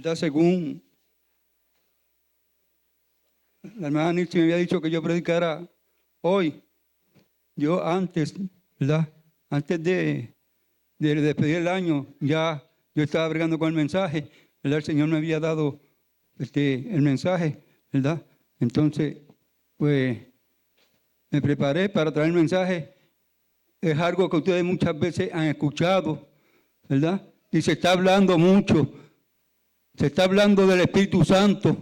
¿verdad? Según la hermana Nietzsche me había dicho que yo predicara hoy, yo antes, ¿verdad? Antes de despedir el año, ya yo estaba bregando con el mensaje, ¿verdad? El Señor me había dado el mensaje, ¿verdad? Entonces, pues, me preparé para traer el mensaje. Es algo que ustedes muchas veces han escuchado, ¿verdad? Y se está hablando mucho. Se está hablando del Espíritu Santo.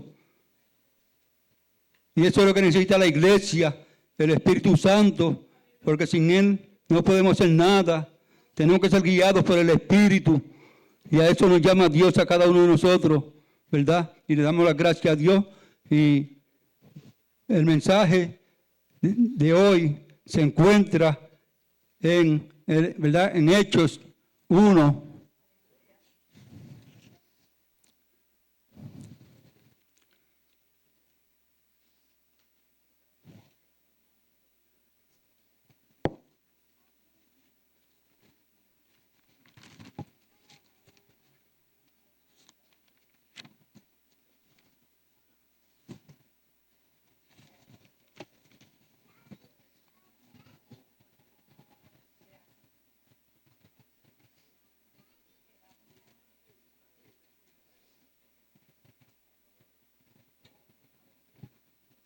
Y eso es lo que necesita la iglesia, el Espíritu Santo, porque sin Él no podemos hacer nada. Tenemos que ser guiados por el Espíritu. Y a eso nos llama Dios a cada uno de nosotros, ¿verdad? Y le damos las gracias a Dios. Y el mensaje de hoy se encuentra ¿verdad? En Hechos 1.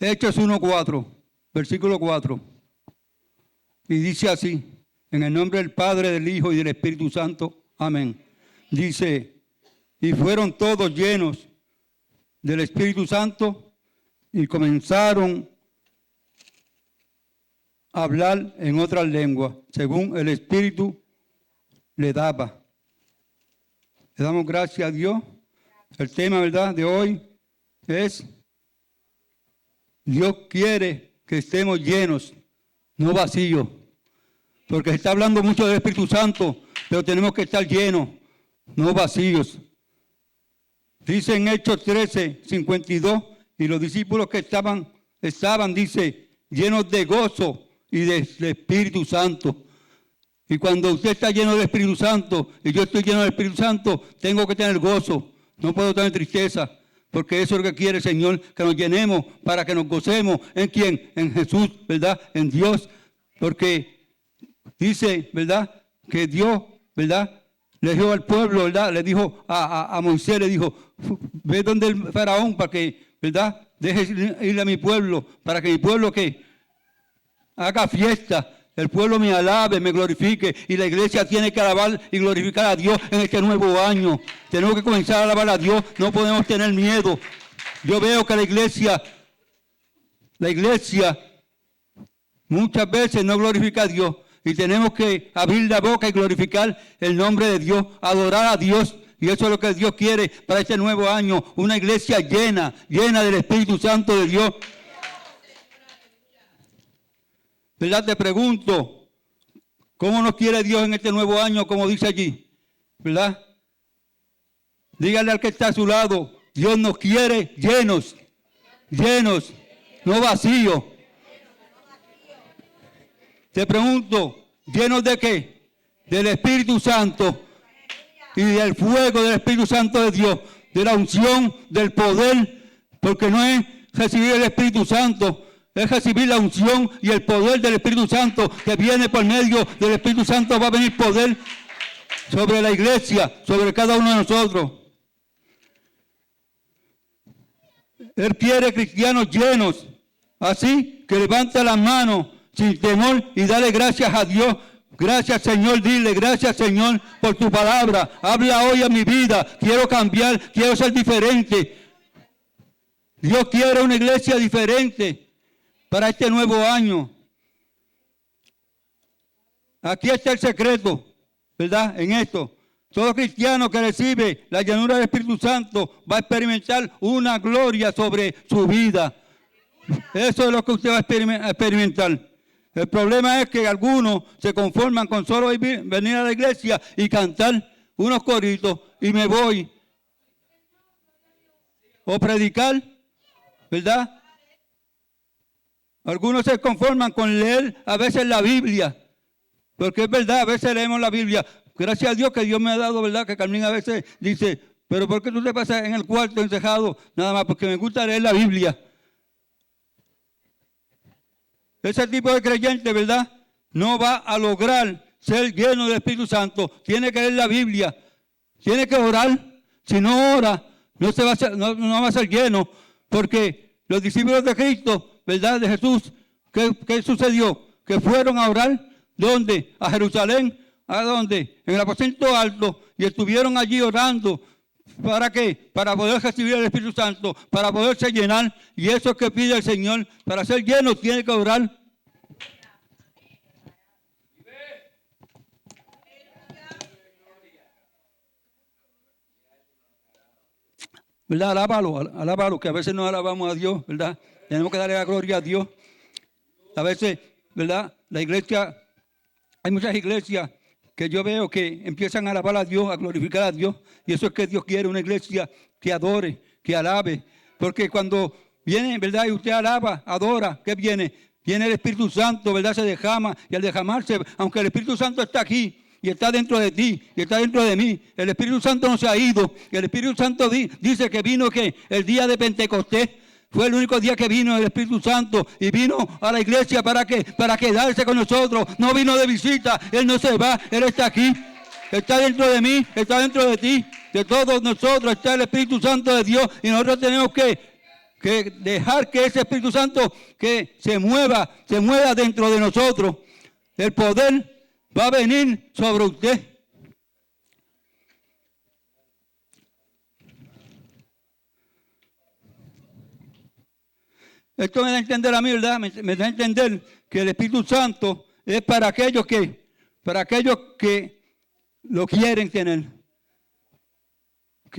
Hechos 1:4, versículo 4. Y dice así, en el nombre del Padre, del Hijo y del Espíritu Santo. Amén. Dice, y fueron todos llenos del Espíritu Santo y comenzaron a hablar en otras lenguas, según el Espíritu le daba. Le damos gracias a Dios. El tema, ¿verdad?, de hoy es: Dios quiere que estemos llenos, no vacíos. Porque se está hablando mucho del Espíritu Santo, pero tenemos que estar llenos, no vacíos. Dice en Hechos 13:52, y los discípulos que estaban, dice, llenos de gozo y del Espíritu Santo. Y cuando usted está lleno del Espíritu Santo, y yo estoy lleno del Espíritu Santo, tengo que tener gozo, no puedo tener tristeza. Porque eso es lo que quiere el Señor, que nos llenemos para que nos gocemos. ¿En quién? En Jesús, ¿verdad? En Dios. Porque dice, ¿verdad?, que Dios, ¿verdad?, le dijo al pueblo, ¿verdad?, le dijo a Moisés, le dijo, ve donde el faraón para que, ¿verdad?, deje ir a mi pueblo, para que mi pueblo que haga fiesta. El pueblo me alabe, me glorifique, y la iglesia tiene que alabar y glorificar a Dios en este nuevo año. Tenemos que comenzar a alabar a Dios, no podemos tener miedo. Yo veo que la iglesia muchas veces no glorifica a Dios, y tenemos que abrir la boca y glorificar el nombre de Dios, adorar a Dios, y eso es lo que Dios quiere para este nuevo año, una iglesia llena del Espíritu Santo de Dios. ¿Verdad? Te pregunto, ¿cómo nos quiere Dios en este nuevo año, como dice allí? ¿Verdad? Dígale al que está a su lado, Dios nos quiere llenos, no vacíos. Te pregunto, ¿llenos de qué? Del Espíritu Santo y del fuego del Espíritu Santo de Dios, de la unción, del poder, porque no es recibir el Espíritu Santo, es recibir la unción y el poder del Espíritu Santo que viene por medio del Espíritu Santo. Va a venir poder sobre la iglesia, sobre cada uno de nosotros. Él quiere cristianos llenos, así que levanta las manos sin temor y dale gracias a Dios. Gracias, Señor, dile, gracias, Señor, por tu palabra. Habla hoy a mi vida. Quiero cambiar, quiero ser diferente. Dios quiere una iglesia diferente para este nuevo año. Aquí está el secreto, ¿verdad? En esto. Todo cristiano que recibe la llenura del Espíritu Santo va a experimentar una gloria sobre su vida. Eso es lo que usted va a experimentar. El problema es que algunos se conforman con solo venir a la iglesia y cantar unos coritos y me voy. O predicar, ¿verdad? Algunos se conforman con leer a veces la Biblia, porque es verdad, a veces leemos la Biblia. Gracias a Dios que Dios me ha dado, ¿verdad? Que Carmen a veces dice, Pero ¿por qué tú te pasas en el cuarto encejado? Nada más porque me gusta leer la Biblia. Ese tipo de creyente, ¿verdad? No va a lograr ser lleno del Espíritu Santo. Tiene que leer la Biblia. Tiene que orar. Si no ora, no va a ser lleno. Porque los discípulos de Cristo, ¿verdad? De Jesús, ¿qué sucedió? Que fueron a orar. ¿Dónde? A Jerusalén. ¿A dónde? En el aposento alto. Y estuvieron allí orando. ¿Para qué? Para poder recibir el Espíritu Santo, para poderse llenar. Y eso es que pide el Señor. Para ser lleno tiene que orar. ¿Verdad? Alábalo, que a veces no alabamos a Dios, ¿verdad? Tenemos que darle la gloria a Dios. A veces, ¿verdad? La iglesia, hay muchas iglesias que yo veo que empiezan a alabar a Dios, a glorificar a Dios. Y eso es que Dios quiere, una iglesia que adore, que alabe. Porque cuando viene, ¿verdad? Y usted alaba, adora, ¿qué viene? Viene el Espíritu Santo, ¿verdad? Se derrama. Y al derramarse, aunque el Espíritu Santo está aquí, y está dentro de ti, y está dentro de mí, el Espíritu Santo no se ha ido. El Espíritu Santo dice que vino que el día de Pentecostés. Fue el único día que vino el Espíritu Santo y vino a la iglesia para quedarse con nosotros. No vino de visita, Él no se va, Él está aquí. Está dentro de mí, está dentro de ti, de todos nosotros está el Espíritu Santo de Dios y nosotros tenemos que dejar que ese Espíritu Santo que se mueva dentro de nosotros. El poder va a venir sobre usted. Esto me da a entender a mí, ¿verdad? Me da a entender que el Espíritu Santo es para aquellos que lo quieren tener.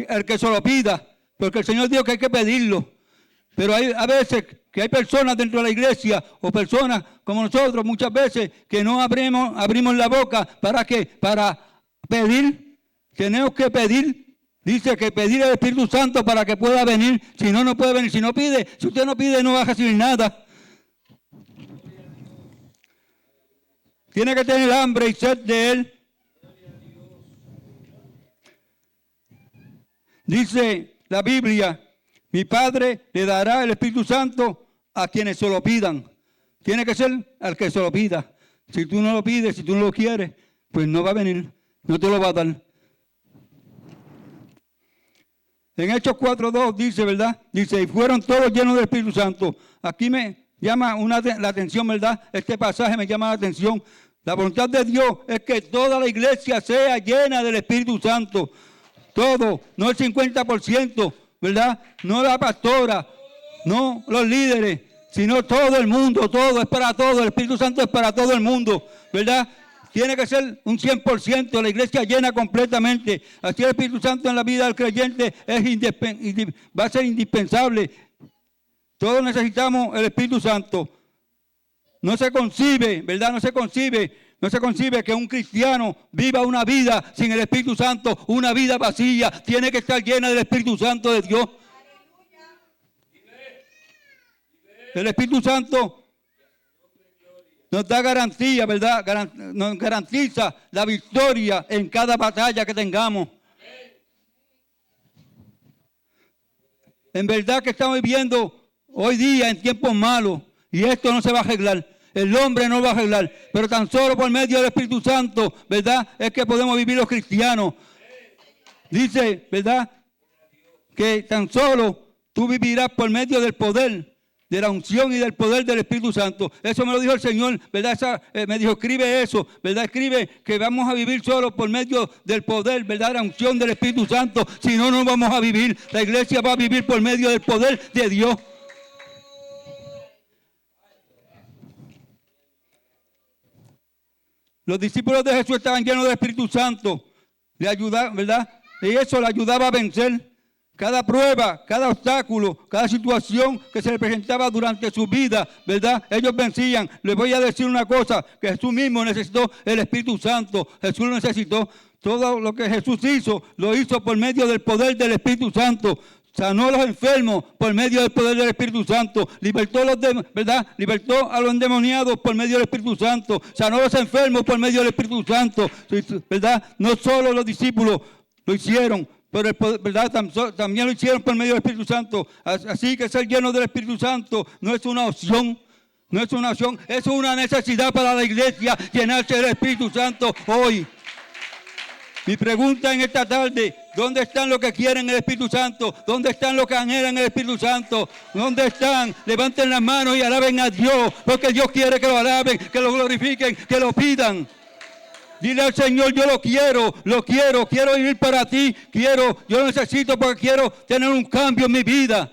El que se lo pida, porque el Señor dijo que hay que pedirlo. Pero hay a veces que hay personas dentro de la iglesia o personas como nosotros muchas veces que no abrimos la boca para pedir. Tenemos que pedir. Dice que pedir al Espíritu Santo para que pueda venir. Si no, no puede venir. Si usted no pide, no va a recibir nada. Tiene que tener hambre y sed de Él. Dice la Biblia, mi Padre le dará el Espíritu Santo a quienes se lo pidan. Tiene que ser al que se lo pida. Si tú no lo pides, si tú no lo quieres, pues no va a venir. No te lo va a dar. En Hechos 4:2 dice, ¿verdad? Dice, y fueron todos llenos del Espíritu Santo. Aquí me llama la atención, ¿verdad? Este pasaje me llama la atención. La voluntad de Dios es que toda la iglesia sea llena del Espíritu Santo. Todo, no el 50%, ¿verdad? No la pastora, no los líderes, sino todo el mundo, todo es para todo. El Espíritu Santo es para todo el mundo, ¿verdad? Tiene que ser un 100%, la iglesia llena completamente. Así el Espíritu Santo en la vida del creyente va a ser indispensable. Todos necesitamos el Espíritu Santo. No se concibe, ¿verdad? No se concibe que un cristiano viva una vida sin el Espíritu Santo, una vida vacía. Tiene que estar llena del Espíritu Santo de Dios. El Espíritu Santo nos da garantía, ¿verdad? Nos garantiza la victoria en cada batalla que tengamos. En verdad que estamos viviendo hoy día en tiempos malos y esto no se va a arreglar. El hombre no lo va a arreglar, pero tan solo por medio del Espíritu Santo, ¿verdad? Es que podemos vivir los cristianos. Dice, ¿verdad? Que tan solo tú vivirás por medio del poder, de la unción y del poder del Espíritu Santo. Eso me lo dijo el Señor, ¿verdad? Me dijo, escribe eso, ¿verdad? Escribe que vamos a vivir solo por medio del poder, ¿verdad? La unción del Espíritu Santo. Si no, no vamos a vivir. La iglesia va a vivir por medio del poder de Dios. Los discípulos de Jesús estaban llenos del Espíritu Santo. Le ayudaba, ¿verdad? Y eso le ayudaba a vencer cada prueba, cada obstáculo, cada situación que se le presentaba durante su vida, ¿verdad? Ellos vencían. Les voy a decir una cosa, que Jesús mismo necesitó el Espíritu Santo. Jesús lo necesitó. Todo lo que Jesús hizo, lo hizo por medio del poder del Espíritu Santo. Sanó a los enfermos por medio del poder del Espíritu Santo. Libertó a los endemoniados por medio del Espíritu Santo. Sanó a los enfermos por medio del Espíritu Santo. ¿Verdad? No solo los discípulos lo hicieron, Pero ¿verdad? También lo hicieron por medio del Espíritu Santo. Así que ser lleno del Espíritu Santo no es una opción. No es una opción, es una necesidad para la iglesia llenarse del Espíritu Santo hoy. Mi pregunta en esta tarde, ¿dónde están los que quieren el Espíritu Santo? ¿Dónde están los que anhelan el Espíritu Santo? ¿Dónde están? Levanten las manos y alaben a Dios, porque Dios quiere que lo alaben, que lo glorifiquen, que lo pidan. Dile al Señor, yo quiero vivir para ti, yo lo necesito porque quiero tener un cambio en mi vida.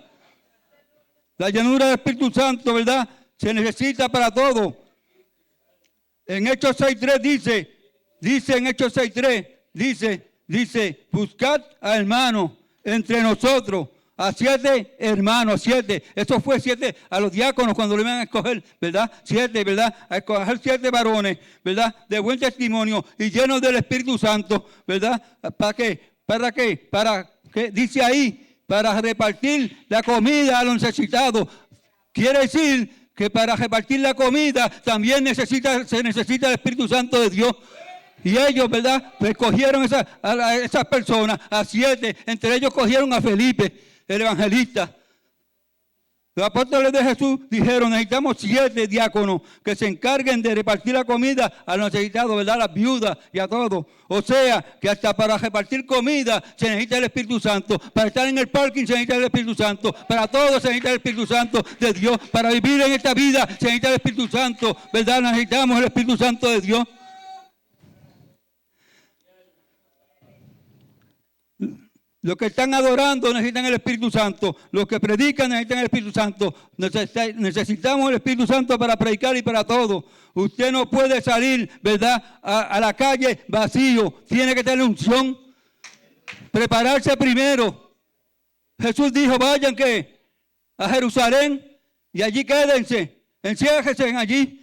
La llenura del Espíritu Santo, ¿verdad? Se necesita para todo. En Hechos 6.3 dice en Hechos 6.3, dice, buscad a hermanos entre nosotros, a 7 hermanos, 7. Eso fue 7 a los diáconos cuando lo iban a escoger, ¿verdad? 7, ¿verdad? A escoger 7 varones, ¿verdad? De buen testimonio y llenos del Espíritu Santo, ¿verdad? ¿Para qué? ¿Para qué? Para que dice ahí, para repartir la comida a los necesitados. Quiere decir que para repartir la comida también se necesita el Espíritu Santo de Dios. Y ellos, ¿verdad? Pues cogieron a esas personas, a 7. Entre ellos cogieron a Felipe, el evangelista. Los apóstoles de Jesús dijeron, necesitamos 7 diáconos que se encarguen de repartir la comida a los necesitados, ¿verdad? A las viudas y a todos. O sea, que hasta para repartir comida se necesita el Espíritu Santo. Para estar en el parking se necesita el Espíritu Santo. Para todo se necesita el Espíritu Santo de Dios. Para vivir en esta vida se necesita el Espíritu Santo, ¿verdad? Necesitamos el Espíritu Santo de Dios. Los que están adorando necesitan el Espíritu Santo. Los que predican necesitan el Espíritu Santo. Necesitamos el Espíritu Santo para predicar y para todo. Usted no puede salir, ¿verdad?, a la calle vacío. Tiene que tener unción. Prepararse primero. Jesús dijo, vayan a Jerusalén y allí quédense. Enciérrense allí.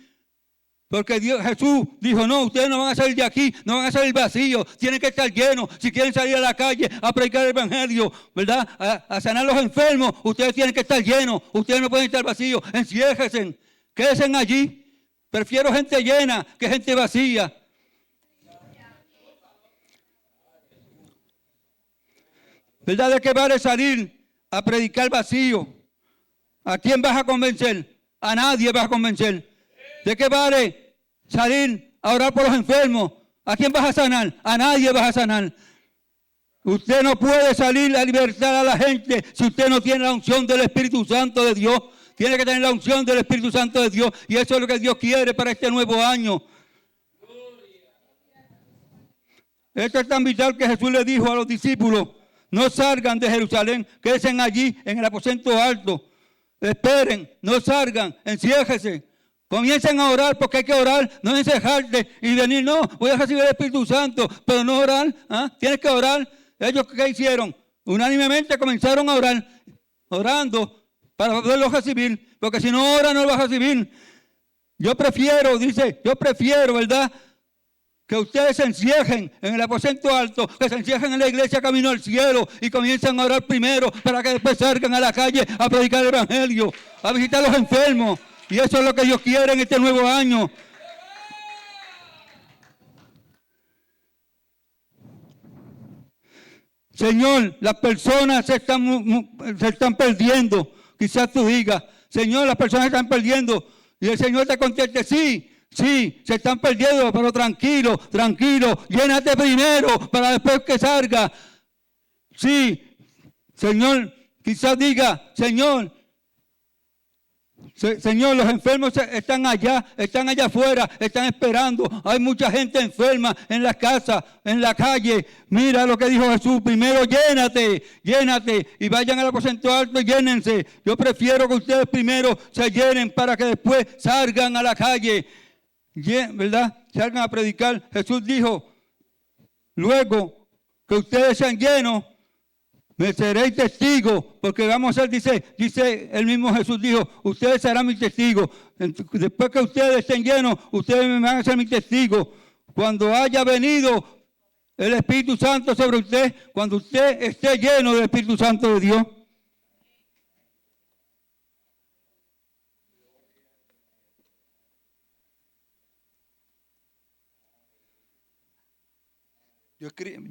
Porque Jesús dijo, no, ustedes no van a salir de aquí, no van a salir vacíos, tienen que estar llenos. Si quieren salir a la calle a predicar el evangelio, ¿verdad? A sanar a los enfermos, ustedes tienen que estar llenos, ustedes no pueden estar vacíos. Enciérrense, quédense allí. Prefiero gente llena que gente vacía. ¿Verdad? ¿De qué vale salir a predicar vacío? ¿A quién vas a convencer? A nadie vas a convencer. ¿De qué vale salir a orar por los enfermos? ¿A quién vas a sanar? A nadie vas a sanar. Usted no puede salir a libertar a la gente si usted no tiene la unción del Espíritu Santo de Dios. Tiene que tener la unción del Espíritu Santo de Dios. Y eso es lo que Dios quiere para este nuevo año. Esto es tan vital que Jesús le dijo a los discípulos, no salgan de Jerusalén, quédense allí en el aposento alto. Esperen, no salgan, enciérrense. Comiencen a orar porque hay que orar, no encejarte y venir, no, voy a recibir el Espíritu Santo, pero no orar, ¿ah? Tienes que orar. Ellos, ¿qué hicieron? Unánimemente comenzaron a orar, orando para poderlo recibir, porque si no ora no lo vas a recibir. Yo prefiero, ¿verdad?, que ustedes se encierren en el aposento alto, que se encierren en la iglesia camino al cielo y comiencen a orar primero para que después salgan a la calle a predicar el evangelio, a visitar a los enfermos. Y eso es lo que Dios quiere en este nuevo año. Señor, las personas se están perdiendo. Quizás tú digas, Señor, las personas se están perdiendo. Y el Señor te conteste, sí, se están perdiendo, pero tranquilo, llénate primero para después que salga. Sí, Señor, quizás diga, Señor, los enfermos están allá afuera, están esperando. Hay mucha gente enferma en las casas, en la calle. Mira lo que dijo Jesús. Primero llénate y vayan al aposento alto y llénense. Yo prefiero que ustedes primero se llenen para que después salgan a la calle, ¿verdad? Salgan a predicar. Jesús dijo, luego que ustedes sean llenos, me seréis testigos, porque vamos a ser, dice el mismo Jesús dijo, ustedes serán mis testigos. Después que ustedes estén llenos, ustedes me van a ser mis testigos. Cuando haya venido el Espíritu Santo sobre usted, cuando usted esté lleno del Espíritu Santo de Dios. Yo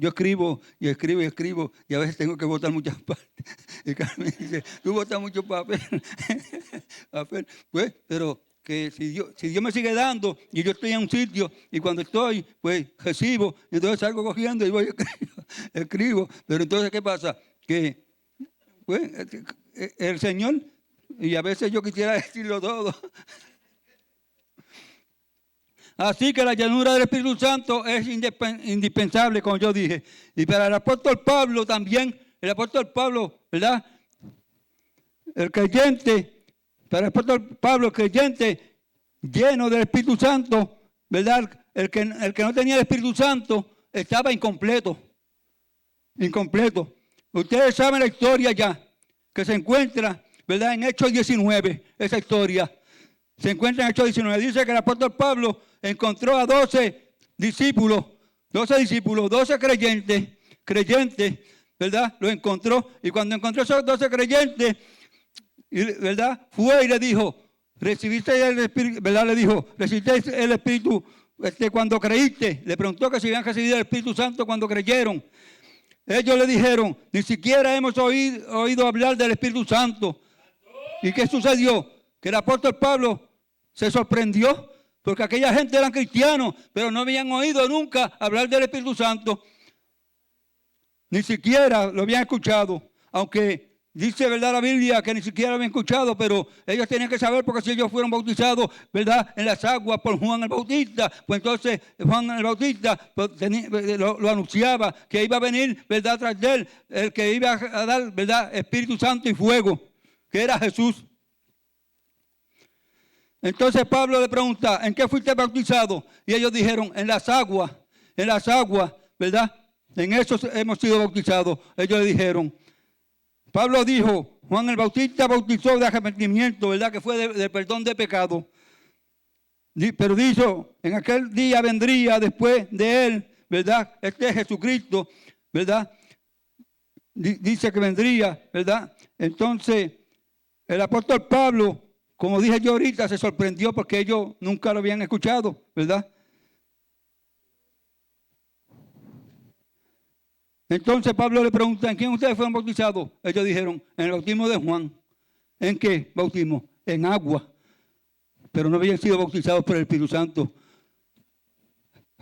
escribo y a veces tengo que botar muchas partes. Y Carmen dice, tú botas mucho papel. Pues, pero que si Dios me sigue dando y yo estoy en un sitio y cuando estoy, pues recibo, y entonces salgo cogiendo y voy escribo. Pero entonces, ¿qué pasa? Que pues, el Señor, y a veces yo quisiera decirlo todo. Así que la llenura del Espíritu Santo es indispensable, como yo dije. Y para el apóstol Pablo también, el apóstol Pablo, ¿verdad? El creyente, para el apóstol Pablo, el creyente lleno del Espíritu Santo, ¿verdad? El que no tenía el Espíritu Santo estaba incompleto. Incompleto. Ustedes saben la historia ya, que se encuentra, ¿verdad? En Hechos 19, esa historia. Se encuentra en Hechos 19. Dice que el apóstol Pablo encontró a 12 discípulos, 12 creyentes, ¿verdad? Lo encontró. Y cuando encontró a esos 12 creyentes, ¿verdad? Fue y le dijo, recibiste el Espíritu, ¿verdad? Le dijo, recibiste el Espíritu cuando creíste. Le preguntó que si habían recibido el Espíritu Santo cuando creyeron. Ellos le dijeron, ni siquiera hemos oído hablar del Espíritu Santo. ¿Y qué sucedió? Que el apóstol Pablo se sorprendió porque aquella gente eran cristianos, pero no habían oído nunca hablar del Espíritu Santo. Ni siquiera lo habían escuchado, aunque dice, ¿verdad?, la Biblia que ni siquiera lo habían escuchado, pero ellos tenían que saber porque si ellos fueron bautizados, ¿verdad?, en las aguas por Juan el Bautista, pues entonces Juan el Bautista pues, lo anunciaba que iba a venir, ¿verdad?, tras de él, el que iba a dar, ¿verdad?, Espíritu Santo y fuego, que era Jesús. Entonces Pablo le pregunta, ¿en qué fuiste bautizado? Y ellos dijeron, en las aguas, ¿verdad? En eso hemos sido bautizados. Ellos le dijeron. Pablo dijo, Juan el Bautista bautizó de arrepentimiento, ¿verdad? Que fue de perdón de pecado. Pero dijo, en aquel día vendría después de él, ¿verdad? Este es Jesucristo, ¿verdad? Dice que vendría, ¿verdad? Entonces, el apóstol Pablo, como dije yo ahorita, se sorprendió porque ellos nunca lo habían escuchado, ¿verdad? Entonces Pablo le pregunta, ¿en quién ustedes fueron bautizados? Ellos dijeron, en el bautismo de Juan. ¿En qué bautismo? En agua. Pero no habían sido bautizados por el Espíritu Santo.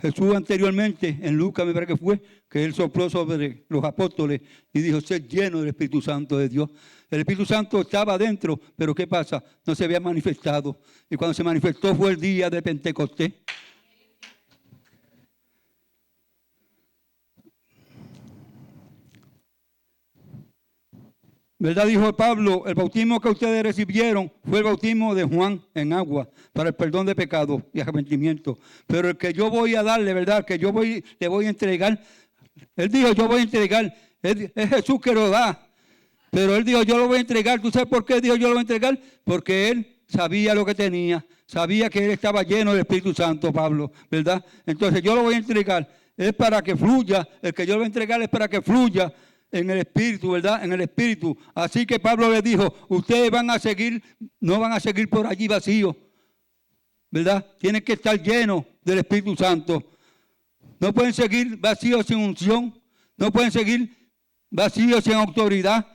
Jesús anteriormente, en Lucas me parece que fue, que él sopló sobre los apóstoles y dijo, ser lleno del Espíritu Santo de Dios. El Espíritu Santo estaba adentro, pero ¿qué pasa? No se había manifestado. Y cuando se manifestó fue el día de Pentecostés. ¿Verdad? Dijo Pablo, el bautismo que ustedes recibieron fue el bautismo de Juan en agua para el perdón de pecados y arrepentimiento. Pero el que yo voy a darle, ¿verdad? Que yo le voy a entregar. Él dijo, yo voy a entregar. Es Jesús que lo da. Pero él dijo, yo lo voy a entregar. ¿Tú sabes por qué dijo yo lo voy a entregar? Porque él sabía lo que tenía. Sabía que él estaba lleno del Espíritu Santo, Pablo, ¿verdad? Entonces yo lo voy a entregar. Es para que fluya. El que yo lo voy a entregar es para que fluya en el Espíritu, ¿verdad? En el Espíritu. Así que Pablo le dijo, ustedes van a seguir, no van a seguir por allí vacíos, ¿verdad? Tienen que estar llenos del Espíritu Santo. No pueden seguir vacíos sin unción. No pueden seguir vacíos sin autoridad.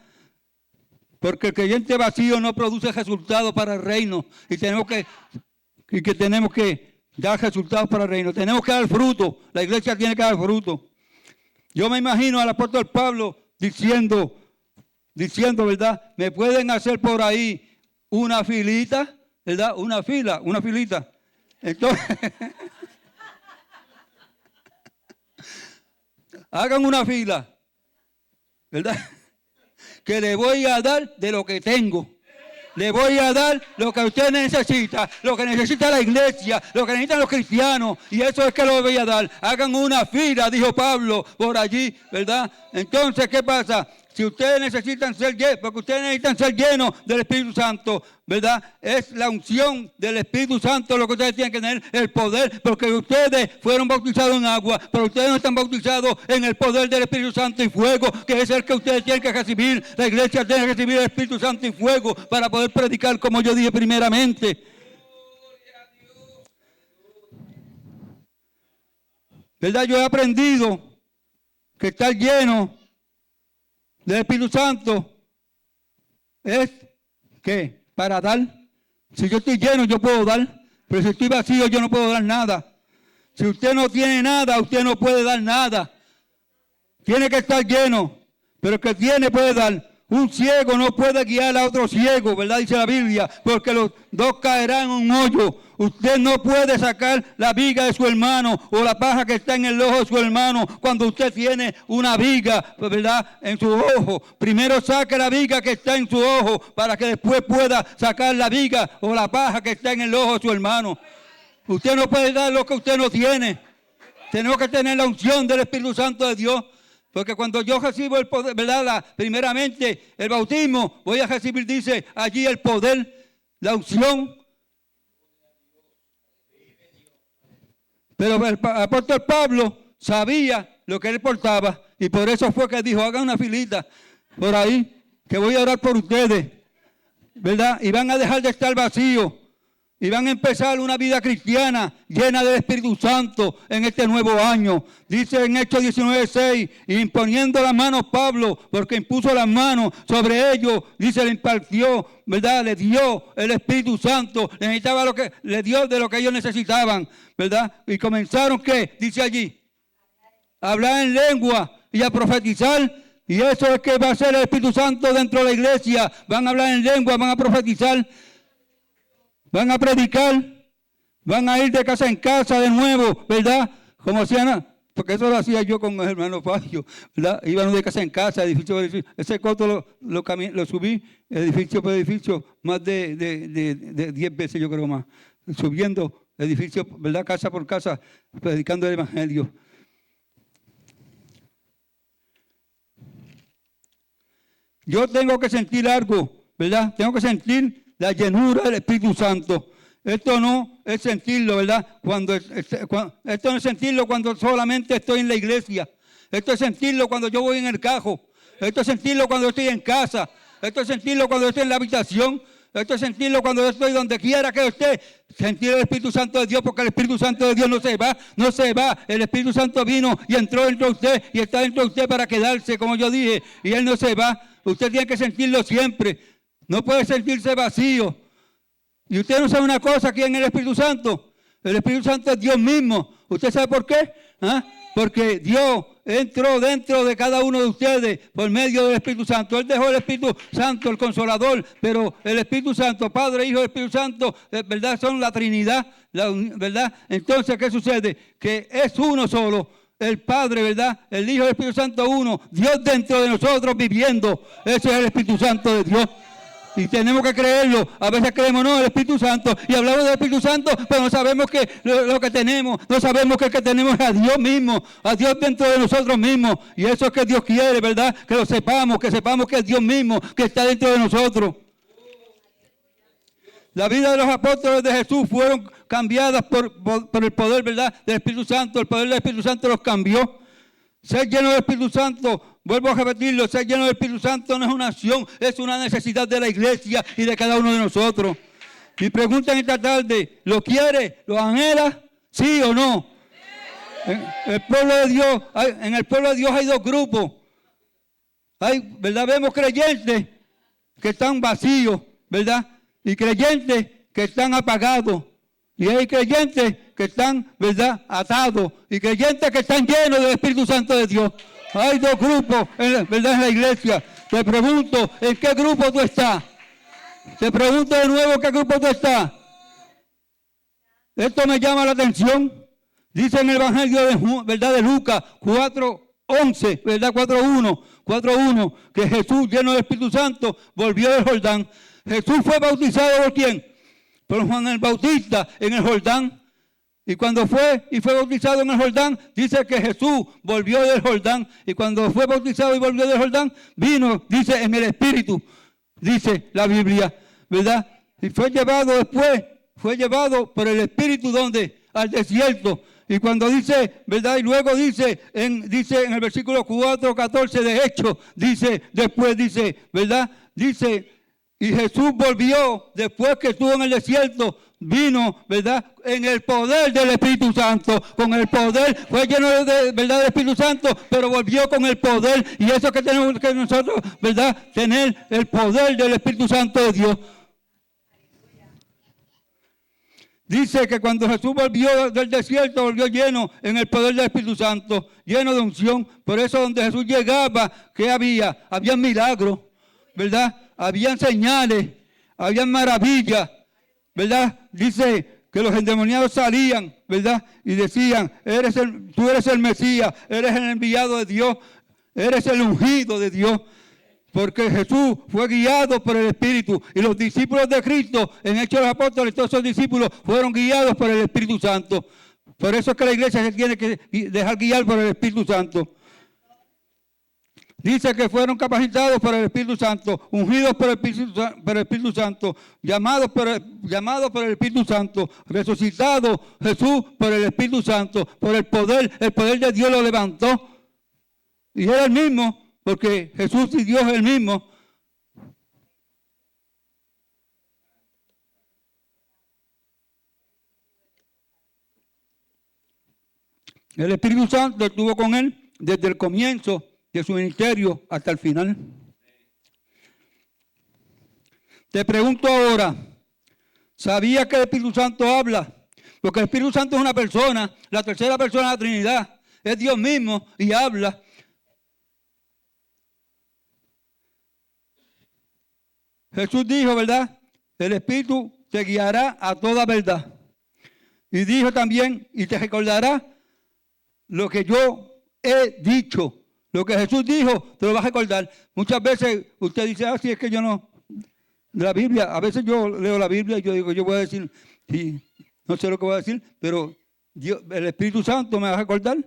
Porque el creyente vacío no produce resultados para el reino. Y tenemos que dar resultados para el reino. Tenemos que dar fruto. La iglesia tiene que dar fruto. Yo me imagino al apóstol Pablo diciendo, ¿verdad? Me pueden hacer por ahí una filita, ¿verdad? Una filita. Entonces, hagan una fila, ¿verdad? Que le voy a dar de lo que tengo. Le voy a dar lo que usted necesita, lo que necesita la iglesia, lo que necesitan los cristianos, y eso es que lo voy a dar. Hagan una fila, dijo Pablo, por allí, ¿verdad? Entonces, ¿qué pasa? Si ustedes necesitan ser llenos, porque ustedes necesitan ser llenos del Espíritu Santo, ¿verdad? Es la unción del Espíritu Santo lo que ustedes tienen que tener, el poder, porque ustedes fueron bautizados en agua, pero ustedes no están bautizados en el poder del Espíritu Santo y fuego, que es el que ustedes tienen que recibir. La iglesia tiene que recibir el Espíritu Santo y fuego para poder predicar, como yo dije primeramente. ¿Verdad? Yo he aprendido que estar lleno del Espíritu Santo es que para dar. Si yo estoy lleno, yo puedo dar. Pero si estoy vacío, yo no puedo dar nada. Si usted no tiene nada, usted no puede dar nada. Tiene que estar lleno. Pero el que tiene puede dar. Un ciego no puede guiar a otro ciego, ¿verdad? Dice la Biblia, porque los dos caerán en un hoyo. Usted no puede sacar la viga de su hermano o la paja que está en el ojo de su hermano cuando usted tiene una viga, ¿verdad?, en su ojo. Primero saque la viga que está en su ojo para que después pueda sacar la viga o la paja que está en el ojo de su hermano. Usted no puede dar lo que usted no tiene. Tenemos que tener la unción del Espíritu Santo de Dios. Porque cuando yo recibo el poder, ¿verdad? Primeramente el bautismo, voy a recibir, dice allí, el poder, la unción. Pero el apóstol Pablo sabía lo que él portaba y por eso fue que dijo, hagan una filita por ahí, que voy a orar por ustedes, ¿verdad? Y van a dejar de estar vacíos. Y van a empezar una vida cristiana llena del Espíritu Santo en este nuevo año. Dice en Hechos 19:6, imponiendo las manos Pablo, porque impuso las manos sobre ellos, dice, le impartió, ¿verdad? Le dio el Espíritu Santo, le dio de lo que ellos necesitaban, ¿verdad? Y comenzaron, ¿qué? Dice allí, a hablar en lengua y a profetizar. Y eso es que va a ser el Espíritu Santo dentro de la iglesia. Van a hablar en lengua, van a profetizar. Van a predicar, van a ir de casa en casa de nuevo, ¿verdad? Como hacían, porque eso lo hacía yo con el hermano Fabio, ¿verdad? Iban de casa en casa, edificio por edificio. Ese costo lo subí, edificio por edificio, más de 10 veces, yo creo más. Subiendo edificio, ¿verdad? Casa por casa, predicando el Evangelio. Yo tengo que sentir algo, ¿verdad? Tengo que sentir la llenura del Espíritu Santo. Esto no es sentirlo, ¿verdad? Esto no es sentirlo cuando solamente estoy en la iglesia. Esto es sentirlo cuando yo voy en el carro. Esto es sentirlo cuando estoy en casa. Esto es sentirlo cuando estoy en la habitación. Esto es sentirlo cuando yo estoy donde quiera que esté. Sentir el Espíritu Santo de Dios, porque el Espíritu Santo de Dios no se va, no se va. El Espíritu Santo vino y entró dentro de usted y está dentro de usted para quedarse, como yo dije, y Él no se va. Usted tiene que sentirlo siempre. No puede sentirse vacío. Y usted no sabe una cosa aquí en el Espíritu Santo. El Espíritu Santo es Dios mismo. ¿Usted sabe por qué? ¿Ah? Porque Dios entró dentro de cada uno de ustedes por medio del Espíritu Santo. Él dejó el Espíritu Santo, el Consolador, pero el Espíritu Santo, Padre, Hijo y Espíritu Santo, ¿verdad? Son la Trinidad, ¿verdad? Entonces, ¿qué sucede? Que es uno solo. El Padre, ¿verdad? El Hijo y el Espíritu Santo uno. Dios dentro de nosotros viviendo. Ese es el Espíritu Santo de Dios. Y tenemos que creerlo. A veces creemos, no, el Espíritu Santo. Y hablamos del Espíritu Santo, pero no sabemos que lo que tenemos. No sabemos que el que tenemos es a Dios mismo. A Dios dentro de nosotros mismos. Y eso es que Dios quiere, ¿verdad? Que lo sepamos, que es Dios mismo que está dentro de nosotros. La vida de los apóstoles de Jesús fueron cambiadas por el poder, ¿verdad?, del Espíritu Santo. El poder del Espíritu Santo los cambió. Ser lleno del Espíritu Santo, vuelvo a repetirlo, ser lleno del Espíritu Santo no es una acción, es una necesidad de la iglesia y de cada uno de nosotros. Mi pregunta en esta tarde, ¿lo quiere? ¿Lo anhela? ¿Sí o no? En el pueblo de Dios hay dos grupos. ¿Verdad? Vemos creyentes que están vacíos, ¿verdad? Y creyentes que están apagados. Y hay creyentes que están, ¿verdad?, atados. Y creyentes que están llenos del Espíritu Santo de Dios. Hay dos grupos, ¿verdad?, en la iglesia. Te pregunto, ¿en qué grupo tú estás? Te pregunto de nuevo, ¿en qué grupo tú estás? Esto me llama la atención. Dice en el Evangelio de Lucas 4:11, ¿verdad? 4:1, que Jesús, lleno del Espíritu Santo, volvió del Jordán. Jesús fue bautizado ¿por quién? Por Juan el Bautista en el Jordán. Y cuando fue bautizado en el Jordán, dice que Jesús volvió del Jordán. Y cuando fue bautizado y volvió del Jordán, vino, dice, en el Espíritu, dice la Biblia, ¿verdad? Y fue llevado por el Espíritu, ¿dónde? Al desierto. Y cuando dice, ¿verdad? Y luego dice en el versículo 4:14 de Hechos, después dice, ¿verdad? Dice, Y Jesús volvió, después que estuvo en el desierto, vino, ¿verdad? En el poder del Espíritu Santo, con el poder, fue lleno de, ¿verdad? Del Espíritu Santo, pero volvió con el poder. Y eso que tenemos que nosotros, ¿verdad? Tener el poder del Espíritu Santo de Dios. Dice que cuando Jesús volvió del desierto, volvió lleno en el poder del Espíritu Santo, lleno de unción. Por eso donde Jesús llegaba, ¿qué había? Había milagros, ¿verdad? Habían señales, habían maravillas, ¿verdad? Dice que los endemoniados salían, ¿verdad? Y decían, tú eres el Mesías, eres el enviado de Dios, eres el ungido de Dios. Porque Jesús fue guiado por el Espíritu. Y los discípulos de Cristo, en Hechos de los Apóstoles, todos esos discípulos fueron guiados por el Espíritu Santo. Por eso es que la iglesia se tiene que dejar guiar por el Espíritu Santo. Dice que fueron capacitados por el Espíritu Santo, ungidos por el Espíritu Santo, llamados por el Espíritu Santo, resucitado Jesús por el Espíritu Santo, por el poder de Dios lo levantó. Y era el mismo, porque Jesús y Dios es el mismo. El Espíritu Santo estuvo con él desde el comienzo de su ministerio hasta el final. Te pregunto ahora, ¿sabías que el Espíritu Santo habla? Porque el Espíritu Santo es una persona, la tercera persona de la Trinidad, es Dios mismo y habla. Jesús dijo, ¿verdad? El Espíritu te guiará a toda verdad. Y dijo también, y te recordará lo que yo he dicho. Lo que Jesús dijo, te lo vas a recordar. Muchas veces usted dice, sí, es que yo no. La Biblia, a veces yo leo la Biblia y yo digo, yo voy a decir, sí, no sé lo que voy a decir, pero el Espíritu Santo me va a recordar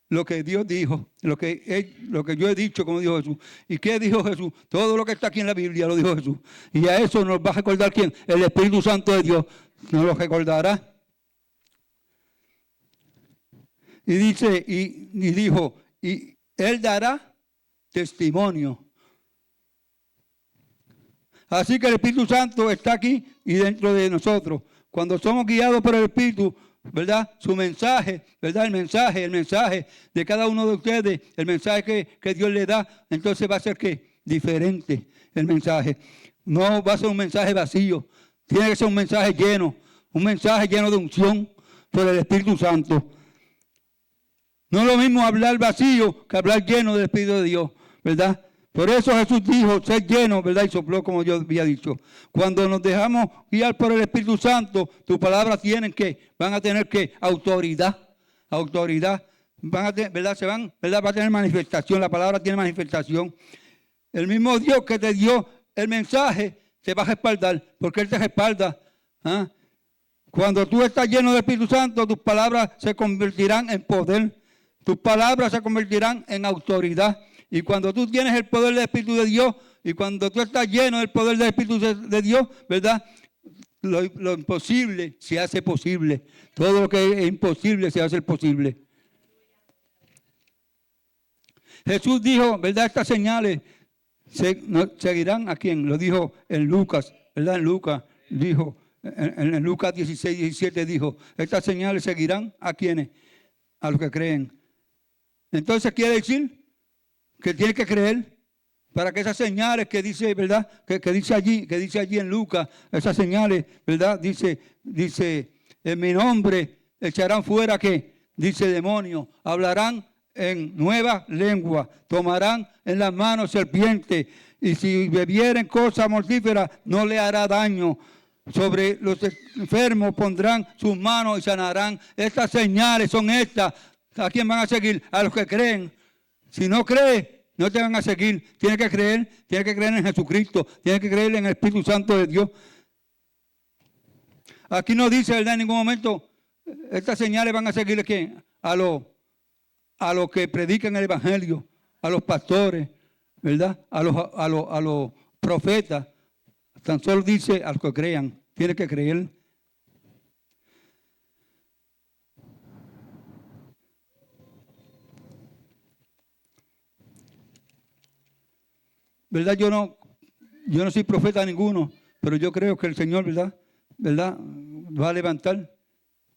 lo que Dios dijo, lo que yo he dicho, como dijo Jesús. ¿Y qué dijo Jesús? Todo lo que está aquí en la Biblia lo dijo Jesús. Y a eso nos va a recordar ¿quién? El Espíritu Santo de Dios. Nos lo recordará. Y dice, y dijo, y Él dará testimonio. Así que el Espíritu Santo está aquí y dentro de nosotros. Cuando somos guiados por el Espíritu, ¿verdad? Su mensaje, ¿verdad? El mensaje de cada uno de ustedes, el mensaje que Dios le da, entonces va a ser ¿qué? Diferente el mensaje. No va a ser un mensaje vacío, tiene que ser un mensaje lleno de unción por el Espíritu Santo. No es lo mismo hablar vacío que hablar lleno del Espíritu de Dios, ¿verdad? Por eso Jesús dijo, ser lleno, ¿verdad? Y sopló como yo había dicho. Cuando nos dejamos guiar por el Espíritu Santo, tus palabras van a tener autoridad. Van a tener, ¿verdad? ¿verdad? Va a tener manifestación, la palabra tiene manifestación. El mismo Dios que te dio el mensaje te va a respaldar, porque Él te respalda. ¿Ah? Cuando tú estás lleno del Espíritu Santo, tus palabras se convertirán en poder. Tus palabras se convertirán en autoridad. Y cuando tú tienes el poder del Espíritu de Dios, y cuando tú estás lleno del poder del Espíritu de Dios, ¿verdad? Lo imposible se hace posible. Todo lo que es imposible se hace posible. Jesús dijo, ¿verdad? Estas señales seguirán a quién. Lo dijo en Lucas, ¿verdad? En Lucas dijo, en Lucas 16, 17 dijo, estas señales seguirán a quienes, a los que creen. Entonces quiere decir que tiene que creer para que esas señales que dice, ¿verdad? Que dice allí en Lucas, esas señales, ¿verdad? Dice, en mi nombre echarán fuera ¿qué? Dice demonios, hablarán en nuevas lenguas, tomarán en las manos serpientes, y si bebieren cosas mortíferas no le hará daño. Sobre los enfermos pondrán sus manos y sanarán. Estas señales son estas. ¿A quién van a seguir? A los que creen. Si no crees, no te van a seguir. Tienes que creer en Jesucristo, tienes que creer en el Espíritu Santo de Dios. Aquí no dice, ¿verdad? En ningún momento, estas señales van a seguir ¿a quién? A los que predican el Evangelio, a los pastores, ¿verdad? A los profetas. Tan solo dice a los que crean, tienes que creer. ¿Verdad? Yo no Yo no soy profeta ninguno, pero yo creo que el Señor, ¿verdad? Va a levantar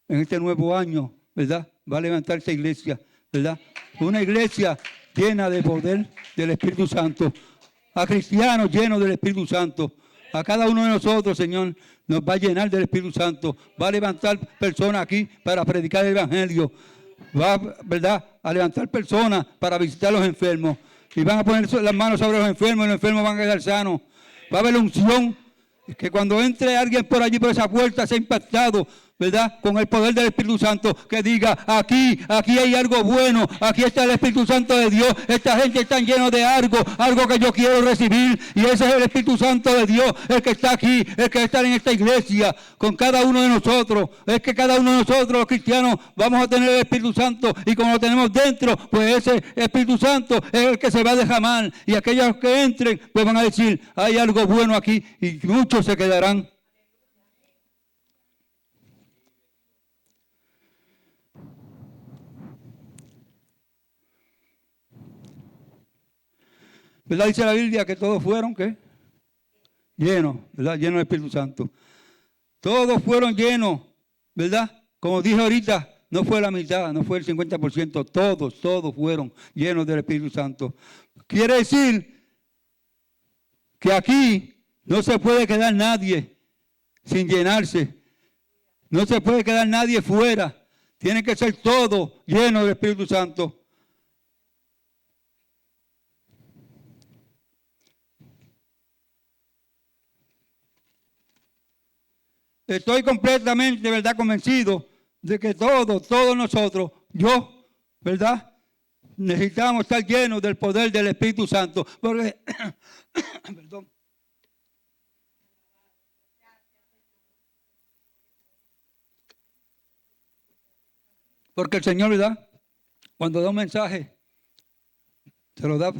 en este nuevo año, ¿verdad? Va a levantar esta iglesia, ¿verdad? Una iglesia llena de poder del Espíritu Santo, a cristianos llenos del Espíritu Santo. A cada uno de nosotros, Señor, nos va a llenar del Espíritu Santo. Va a levantar personas aquí para predicar el Evangelio. Va, ¿verdad?, a levantar personas para visitar a los enfermos. Y van a poner las manos sobre los enfermos y los enfermos van a quedar sanos. Va a haber unción. Que cuando entre alguien por allí, por esa puerta, sea impactado, ¿verdad?, con el poder del Espíritu Santo, que diga, aquí hay algo bueno, aquí está el Espíritu Santo de Dios, esta gente está llena de algo que yo quiero recibir, y ese es el Espíritu Santo de Dios, el que está aquí, el que está en esta iglesia, con cada uno de nosotros. Es que cada uno de nosotros, los cristianos, vamos a tener el Espíritu Santo, y como lo tenemos dentro, pues ese Espíritu Santo es el que se va a derramar, y aquellos que entren, pues van a decir, hay algo bueno aquí, y muchos se quedarán. ¿Verdad? Dice la Biblia que todos fueron, ¿qué? Llenos, ¿verdad? Llenos del Espíritu Santo. Todos fueron llenos, ¿verdad? Como dije ahorita, no fue la mitad, no fue el 50%, todos fueron llenos del Espíritu Santo. Quiere decir que aquí no se puede quedar nadie sin llenarse. No se puede quedar nadie fuera. Tiene que ser todo lleno del Espíritu Santo. Estoy completamente, ¿verdad?, convencido de que todos nosotros, yo, ¿verdad?, necesitamos estar llenos del poder del Espíritu Santo. Porque, perdón. Porque el Señor, ¿verdad?, cuando da un mensaje, se lo da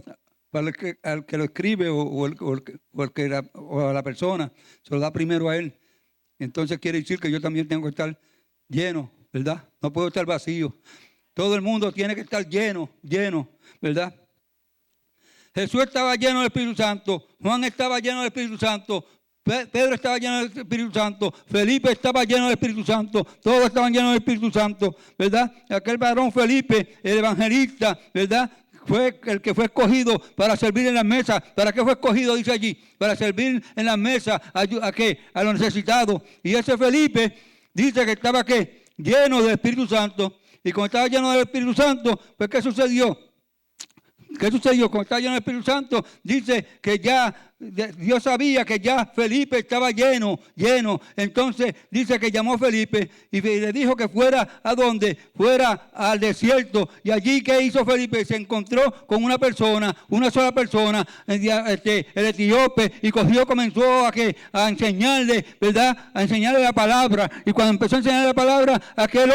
para al que lo escribe o a la persona, se lo da primero a él. Entonces quiere decir que yo también tengo que estar lleno, ¿verdad? No puedo estar vacío. Todo el mundo tiene que estar lleno, ¿verdad? Jesús estaba lleno del Espíritu Santo, Juan estaba lleno del Espíritu Santo, Pedro estaba lleno del Espíritu Santo, Felipe estaba lleno del Espíritu Santo, todos estaban llenos del Espíritu Santo, ¿verdad? Aquel varón Felipe, el evangelista, ¿verdad?, fue el que fue escogido para servir en las mesas. ¿Para qué fue escogido? Dice allí, para servir en las mesas, ¿a qué? A los necesitados. Y ese Felipe dice que estaba, ¿qué?, lleno del Espíritu Santo. Y cuando estaba lleno del Espíritu Santo, pues ¿qué sucedió? ¿Qué sucedió? Cuando estaba lleno del Espíritu Santo, dice que ya Dios sabía que ya Felipe estaba lleno. Entonces dice que llamó a Felipe y le dijo que fuera ¿a dónde? Fuera al desierto. Y allí, ¿qué hizo Felipe? Se encontró con una sola persona, el etíope, y comenzó a enseñarle, ¿verdad?, a enseñarle la palabra. Y cuando empezó a enseñarle la palabra, aquel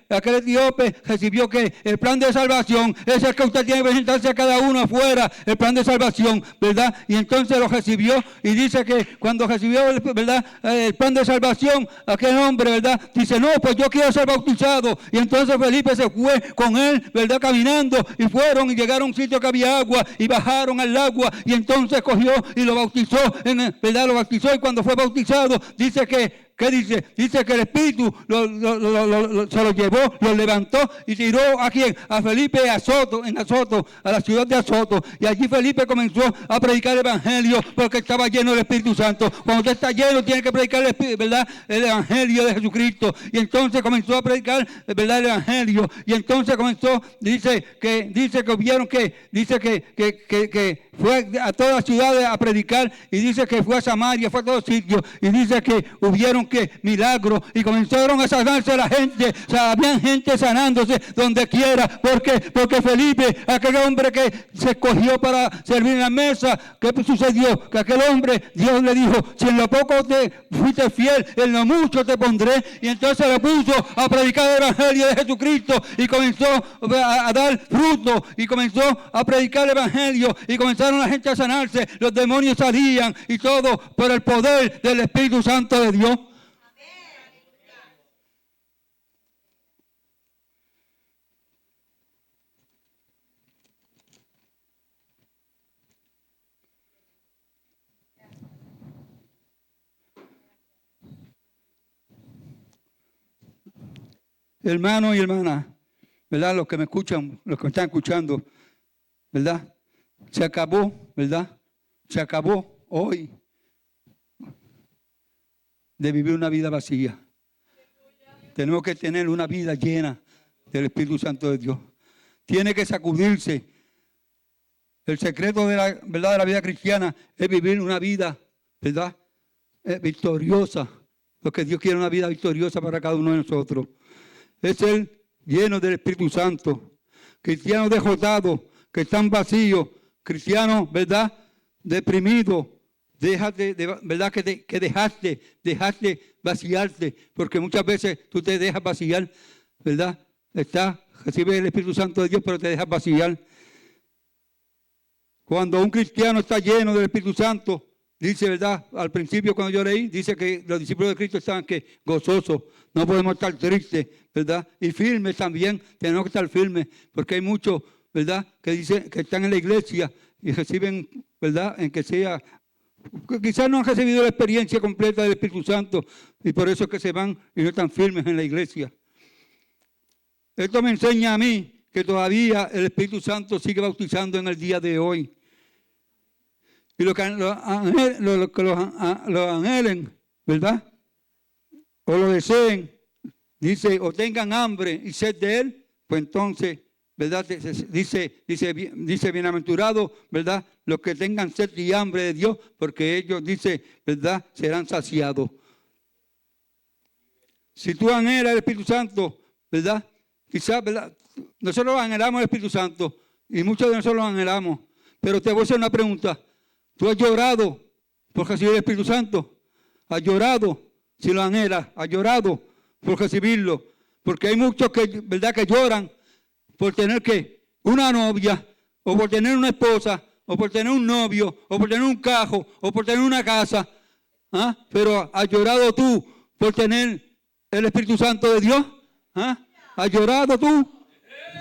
etíope recibió que el plan de salvación es el que usted tiene que presentarse a cada uno afuera, el plan de salvación, ¿verdad? Y entonces lo recibió, y dice que cuando recibió, ¿verdad?, el plan de salvación, aquel hombre, ¿verdad?, dice, no, pues yo quiero ser bautizado. Y entonces Felipe se fue con él, ¿verdad?, caminando, y fueron y llegaron a un sitio que había agua y bajaron al agua, y entonces cogió y lo bautizó, ¿verdad?, lo bautizó. Y cuando fue bautizado, dice que ¿qué dice? Dice que el Espíritu se lo llevó, lo levantó y tiró ¿a quién? A Felipe en Azoto, a la ciudad de Azoto. Y allí Felipe comenzó a predicar el Evangelio porque estaba lleno del Espíritu Santo. Cuando usted está lleno, tiene que predicar ¿verdad?, el Evangelio de Jesucristo. Y entonces comenzó a predicar, ¿verdad?, el Evangelio. Y entonces comenzó, dice que vieron dice que fue a todas las ciudades a predicar, y dice que fue a Samaria, fue a todos sitios, y dice que hubieron milagros, y comenzaron a sanarse la gente. O sea, habían gente sanándose donde quiera, porque Felipe, aquel hombre que se escogió para servir en la mesa, ¿qué sucedió? Que aquel hombre, Dios le dijo, si en lo poco te fuiste fiel, en lo mucho te pondré. Y entonces le puso a predicar el Evangelio de Jesucristo, y comenzó a dar fruto, y comenzó a predicar el Evangelio, y comenzaron la gente a sanarse, los demonios salían, y todo por el poder del Espíritu Santo de Dios. hermanos y hermanas, ¿verdad? Los que me escuchan, los que me están escuchando, ¿verdad? Se acabó, ¿verdad? Se acabó hoy de vivir una vida vacía. Tenemos que tener una vida llena del Espíritu Santo de Dios. Tiene que sacudirse. El secreto de la, ¿verdad?, de la vida cristiana es vivir una vida, ¿verdad?, victoriosa. Porque Dios quiere una vida victoriosa para cada uno de nosotros. Es ser lleno del Espíritu Santo. Cristianos derrotados, que están vacíos. Cristianos, ¿verdad?, deprimidos. Déjate, ¿verdad?, que dejaste vaciarte. Porque muchas veces tú te dejas vaciar, ¿verdad? Recibes el Espíritu Santo de Dios, pero te dejas vaciar. Cuando un cristiano está lleno del Espíritu Santo, dice, ¿verdad? Al principio cuando yo leí, dice que los discípulos de Cristo estaban gozosos. No podemos estar tristes, ¿verdad? Y firmes también, tenemos que estar firmes, porque hay muchos, ¿verdad?, que dicen que están en la iglesia y reciben, ¿verdad?, en que sea, quizás no han recibido la experiencia completa del Espíritu Santo y por eso es que se van y no están firmes en la iglesia. Esto me enseña a mí que todavía el Espíritu Santo sigue bautizando en el día de hoy. Y los que lo anhelen, ¿verdad?, o lo deseen, dice, o tengan hambre y sed de Él, pues entonces, ¿verdad?, dice bienaventurado, ¿verdad?, los que tengan sed y hambre de Dios, porque ellos, dice, ¿verdad?, serán saciados. Si tú anhelas el Espíritu Santo, ¿verdad?, quizás, ¿verdad?, nosotros anhelamos el Espíritu Santo y muchos de nosotros lo anhelamos, pero te voy a hacer una pregunta. ¿Tú has llorado por recibir el Espíritu Santo? ¿Has llorado? Si lo anhelas, ¿has llorado por recibirlo? Porque hay muchos que, ¿verdad?, que lloran por tener una novia, o por tener una esposa, o por tener un novio, o por tener un carro, o por tener una casa. ¿Ah? Pero ¿has llorado tú por tener el Espíritu Santo de Dios? ¿Ah? ¿Has llorado tú?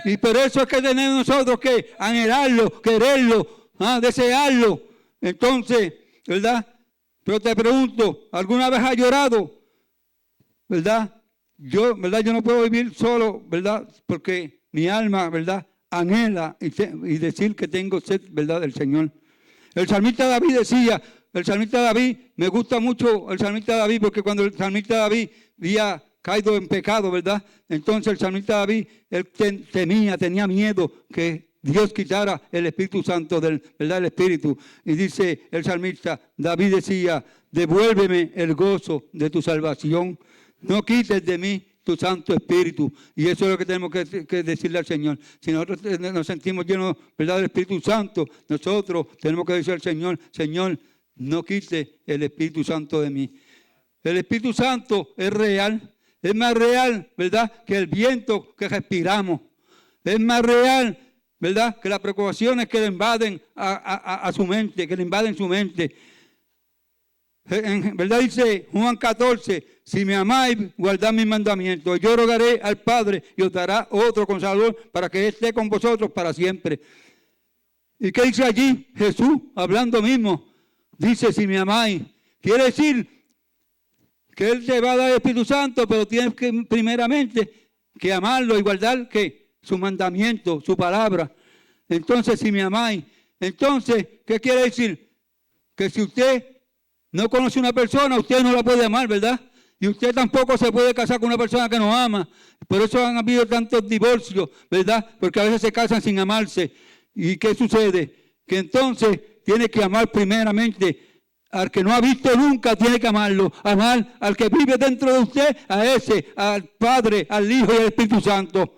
Y por eso es que tenemos nosotros que anhelarlo, quererlo, desearlo. Entonces, ¿verdad? Pero te pregunto, ¿alguna vez has llorado? ¿Verdad? Yo no puedo vivir solo, ¿verdad? Porque mi alma, ¿verdad?, anhela y decir que tengo sed, ¿verdad?, del Señor. El salmista David decía, me gusta mucho el salmista David, porque cuando el salmista David había caído en pecado, ¿verdad? Entonces el salmista David, él tenía miedo que Dios quitara el Espíritu Santo ¿verdad?, el Espíritu. Y dice el salmista, David decía, devuélveme el gozo de tu salvación, no quites de mí tu Santo Espíritu. Y eso es lo que tenemos que decirle al Señor. Si nosotros nos sentimos llenos, ¿verdad?, del Espíritu Santo, nosotros tenemos que decir al Señor, Señor, no quite el Espíritu Santo de mí. El Espíritu Santo es real, es más real, ¿verdad?, que el viento que respiramos. Es más real, ¿verdad?, que las preocupaciones que le invaden a su mente, que le invaden su mente. En verdad dice Juan 14, si me amáis, guardad mis mandamientos. Yo rogaré al Padre y os dará otro Consolador para que esté con vosotros para siempre. ¿Y qué dice allí? Jesús, hablando mismo, dice, si me amáis. Quiere decir que Él te va a dar el Espíritu Santo, pero tienes que primeramente que amarlo y guardar que su mandamiento, su palabra. Entonces, si me amáis. Entonces, ¿qué quiere decir? Que si usted no conoce una persona, usted no la puede amar, ¿verdad? Y usted tampoco se puede casar con una persona que no ama. Por eso han habido tantos divorcios, ¿verdad? Porque a veces se casan sin amarse. ¿Y qué sucede? Que entonces tiene que amar primeramente al que no ha visto nunca, tiene que amarlo. Amar al que vive dentro de usted, a ese, al Padre, al Hijo y al Espíritu Santo.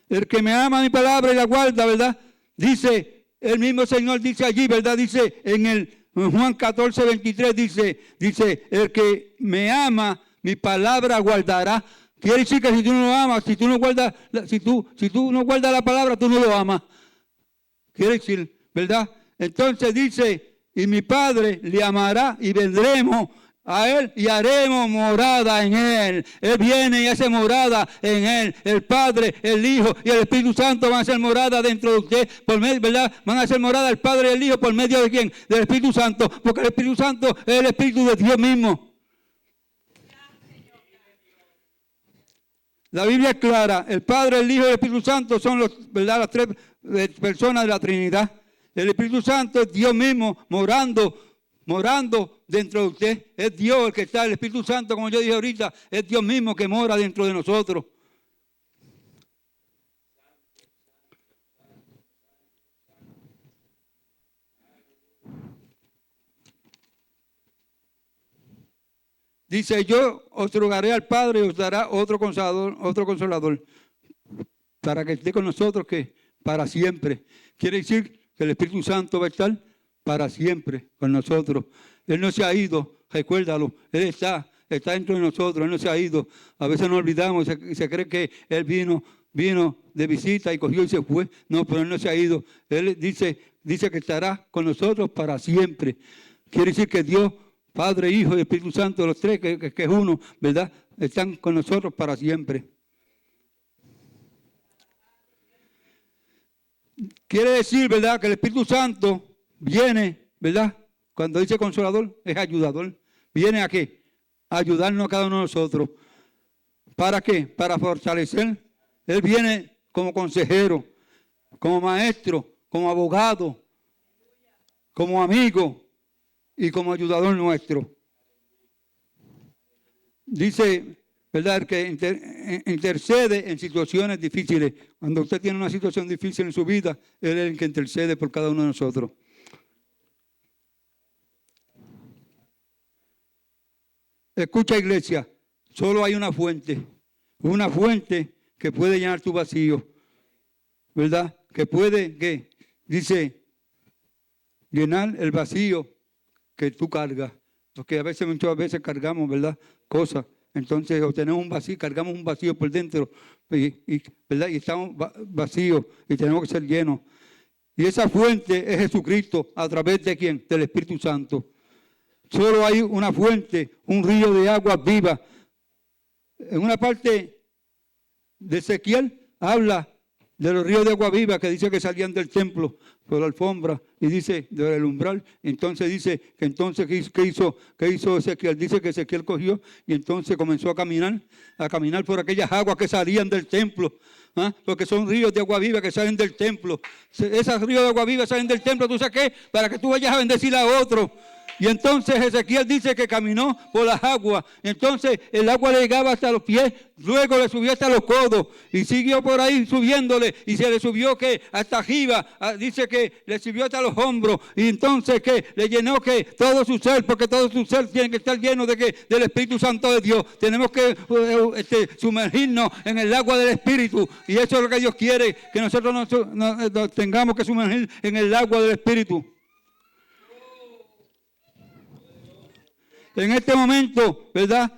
El que me ama mi palabra y la guarda, ¿verdad? Dice, el mismo Señor dice allí, ¿verdad? Dice en Juan 14, 23 dice, el que me ama, mi palabra guardará. Quiere decir que si tú no lo amas, si tú no guardas la palabra, tú no lo amas. Quiere decir, ¿verdad? Entonces dice, y mi Padre le amará y vendremos a Él y haremos morada en Él. Él viene y hace morada en Él. El Padre, el Hijo y el Espíritu Santo van a hacer morada dentro de usted, por medio, ¿verdad? Van a hacer morada el Padre y el Hijo por medio de ¿quién? Del Espíritu Santo, porque el Espíritu Santo es el Espíritu de Dios mismo. La Biblia es clara, el Padre, el Hijo y el Espíritu Santo son ¿verdad? Las tres personas de la Trinidad. El Espíritu Santo es Dios mismo morando dentro de usted. Es Dios el que está, el Espíritu Santo, como yo dije ahorita, es Dios mismo que mora dentro de nosotros. Dice, yo os rogaré al Padre y os dará otro consolador, para que esté con nosotros que para siempre. Quiere decir que el Espíritu Santo va a estar para siempre con nosotros. Él no se ha ido, recuérdalo, Él está dentro de nosotros, Él no se ha ido. A veces nos olvidamos y se cree que Él vino de visita y cogió y se fue. No, pero Él no se ha ido. Él dice que estará con nosotros para siempre. Quiere decir que Dios, Padre, Hijo y Espíritu Santo, los tres, que es uno, ¿verdad? Están con nosotros para siempre. Quiere decir, ¿verdad?, que el Espíritu Santo viene, ¿verdad? Cuando dice consolador, es ayudador. ¿Viene a qué? A ayudarnos a cada uno de nosotros. ¿Para qué? Para fortalecer. Él viene como consejero, como maestro, como abogado, como amigo y como ayudador nuestro. Dice, ¿verdad?, que intercede en situaciones difíciles. Cuando usted tiene una situación difícil en su vida, Él es el que intercede por cada uno de nosotros. Escucha, iglesia, solo hay una fuente que puede llenar tu vacío, ¿verdad? Que puede, ¿qué? Dice, llenar el vacío que tú cargas. Porque muchas veces cargamos, ¿verdad?, cosas. Entonces obtenemos un vacío, cargamos un vacío por dentro, ¿verdad? Y estamos vacíos y tenemos que ser llenos. Y esa fuente es Jesucristo, ¿a través de quién? Del Espíritu Santo. Solo hay una fuente, un río de agua viva. En una parte de Ezequiel habla de los ríos de agua viva que dice que salían del templo por la alfombra y dice del umbral. Entonces dice que entonces ¿qué hizo Ezequiel? Dice que Ezequiel cogió y entonces comenzó a caminar por aquellas aguas que salían del templo. ¿Ah? Porque son ríos de agua viva que salen del templo. Esos ríos de agua viva salen del templo, ¿tú sabes qué? Para que tú vayas a bendecir a otro. Y entonces Ezequiel dice que caminó por las aguas. Entonces el agua le llegaba hasta los pies, luego le subió hasta los codos y siguió por ahí subiéndole y se le subió que hasta arriba, dice que le subió hasta los hombros y entonces que le llenó que todo su ser, porque todo su ser tiene que estar lleno de que del Espíritu Santo de Dios. Tenemos que sumergirnos en el agua del Espíritu y eso es lo que Dios quiere, que nosotros nos tengamos que sumergir en el agua del Espíritu. En este momento, ¿verdad?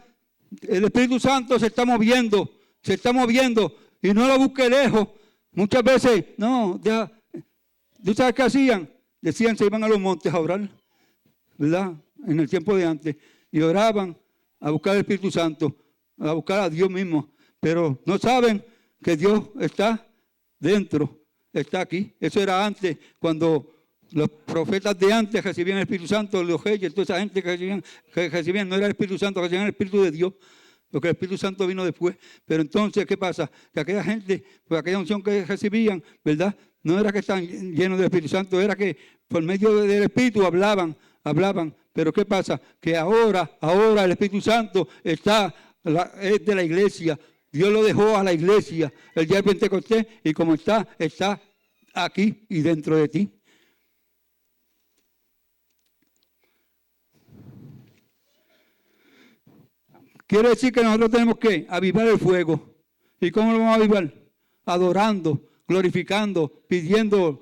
El Espíritu Santo se está moviendo y no lo busque lejos. Muchas veces, no, ya, ¿tú sabes qué hacían? Decían, se iban a los montes a orar, ¿verdad? En el tiempo de antes, y oraban a buscar al Espíritu Santo, a buscar a Dios mismo, pero no saben que Dios está dentro, está aquí. Eso era antes, cuando los profetas de antes recibían el Espíritu Santo, los reyes, toda esa gente que recibían no era el Espíritu Santo, recibían el Espíritu de Dios, porque el Espíritu Santo vino después. Pero entonces, ¿qué pasa? Que aquella gente, por aquella unción que recibían, ¿verdad? No era que estaban llenos del Espíritu Santo, era que por medio del Espíritu hablaban. Pero ¿qué pasa? Que ahora el Espíritu Santo es de la iglesia. Dios lo dejó a la iglesia el día del Pentecostés y como está aquí y dentro de ti. Quiere decir que nosotros tenemos que avivar el fuego. ¿Y cómo lo vamos a avivar? Adorando, glorificando, pidiendo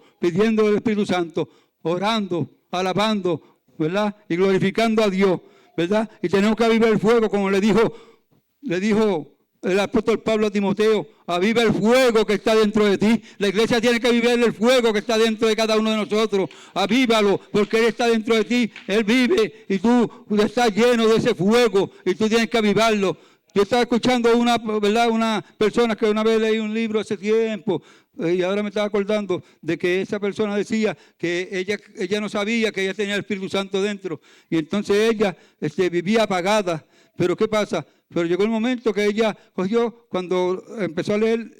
al Espíritu Santo, orando, alabando, ¿verdad? Y glorificando a Dios, ¿verdad? Y tenemos que avivar el fuego, como le dijo el apóstol Pablo a Timoteo, aviva el fuego que está dentro de ti. La iglesia tiene que avivar el fuego que está dentro de cada uno de nosotros. Avívalo, porque Él está dentro de ti. Él vive y tú estás lleno de ese fuego y tú tienes que avivarlo. Yo estaba escuchando una persona que una vez leí un libro hace tiempo y ahora me estaba acordando de que esa persona decía que ella no sabía que ella tenía el Espíritu Santo dentro y entonces ella vivía apagada. Pero ¿qué pasa? Pero llegó el momento que ella cogió, cuando empezó a leer,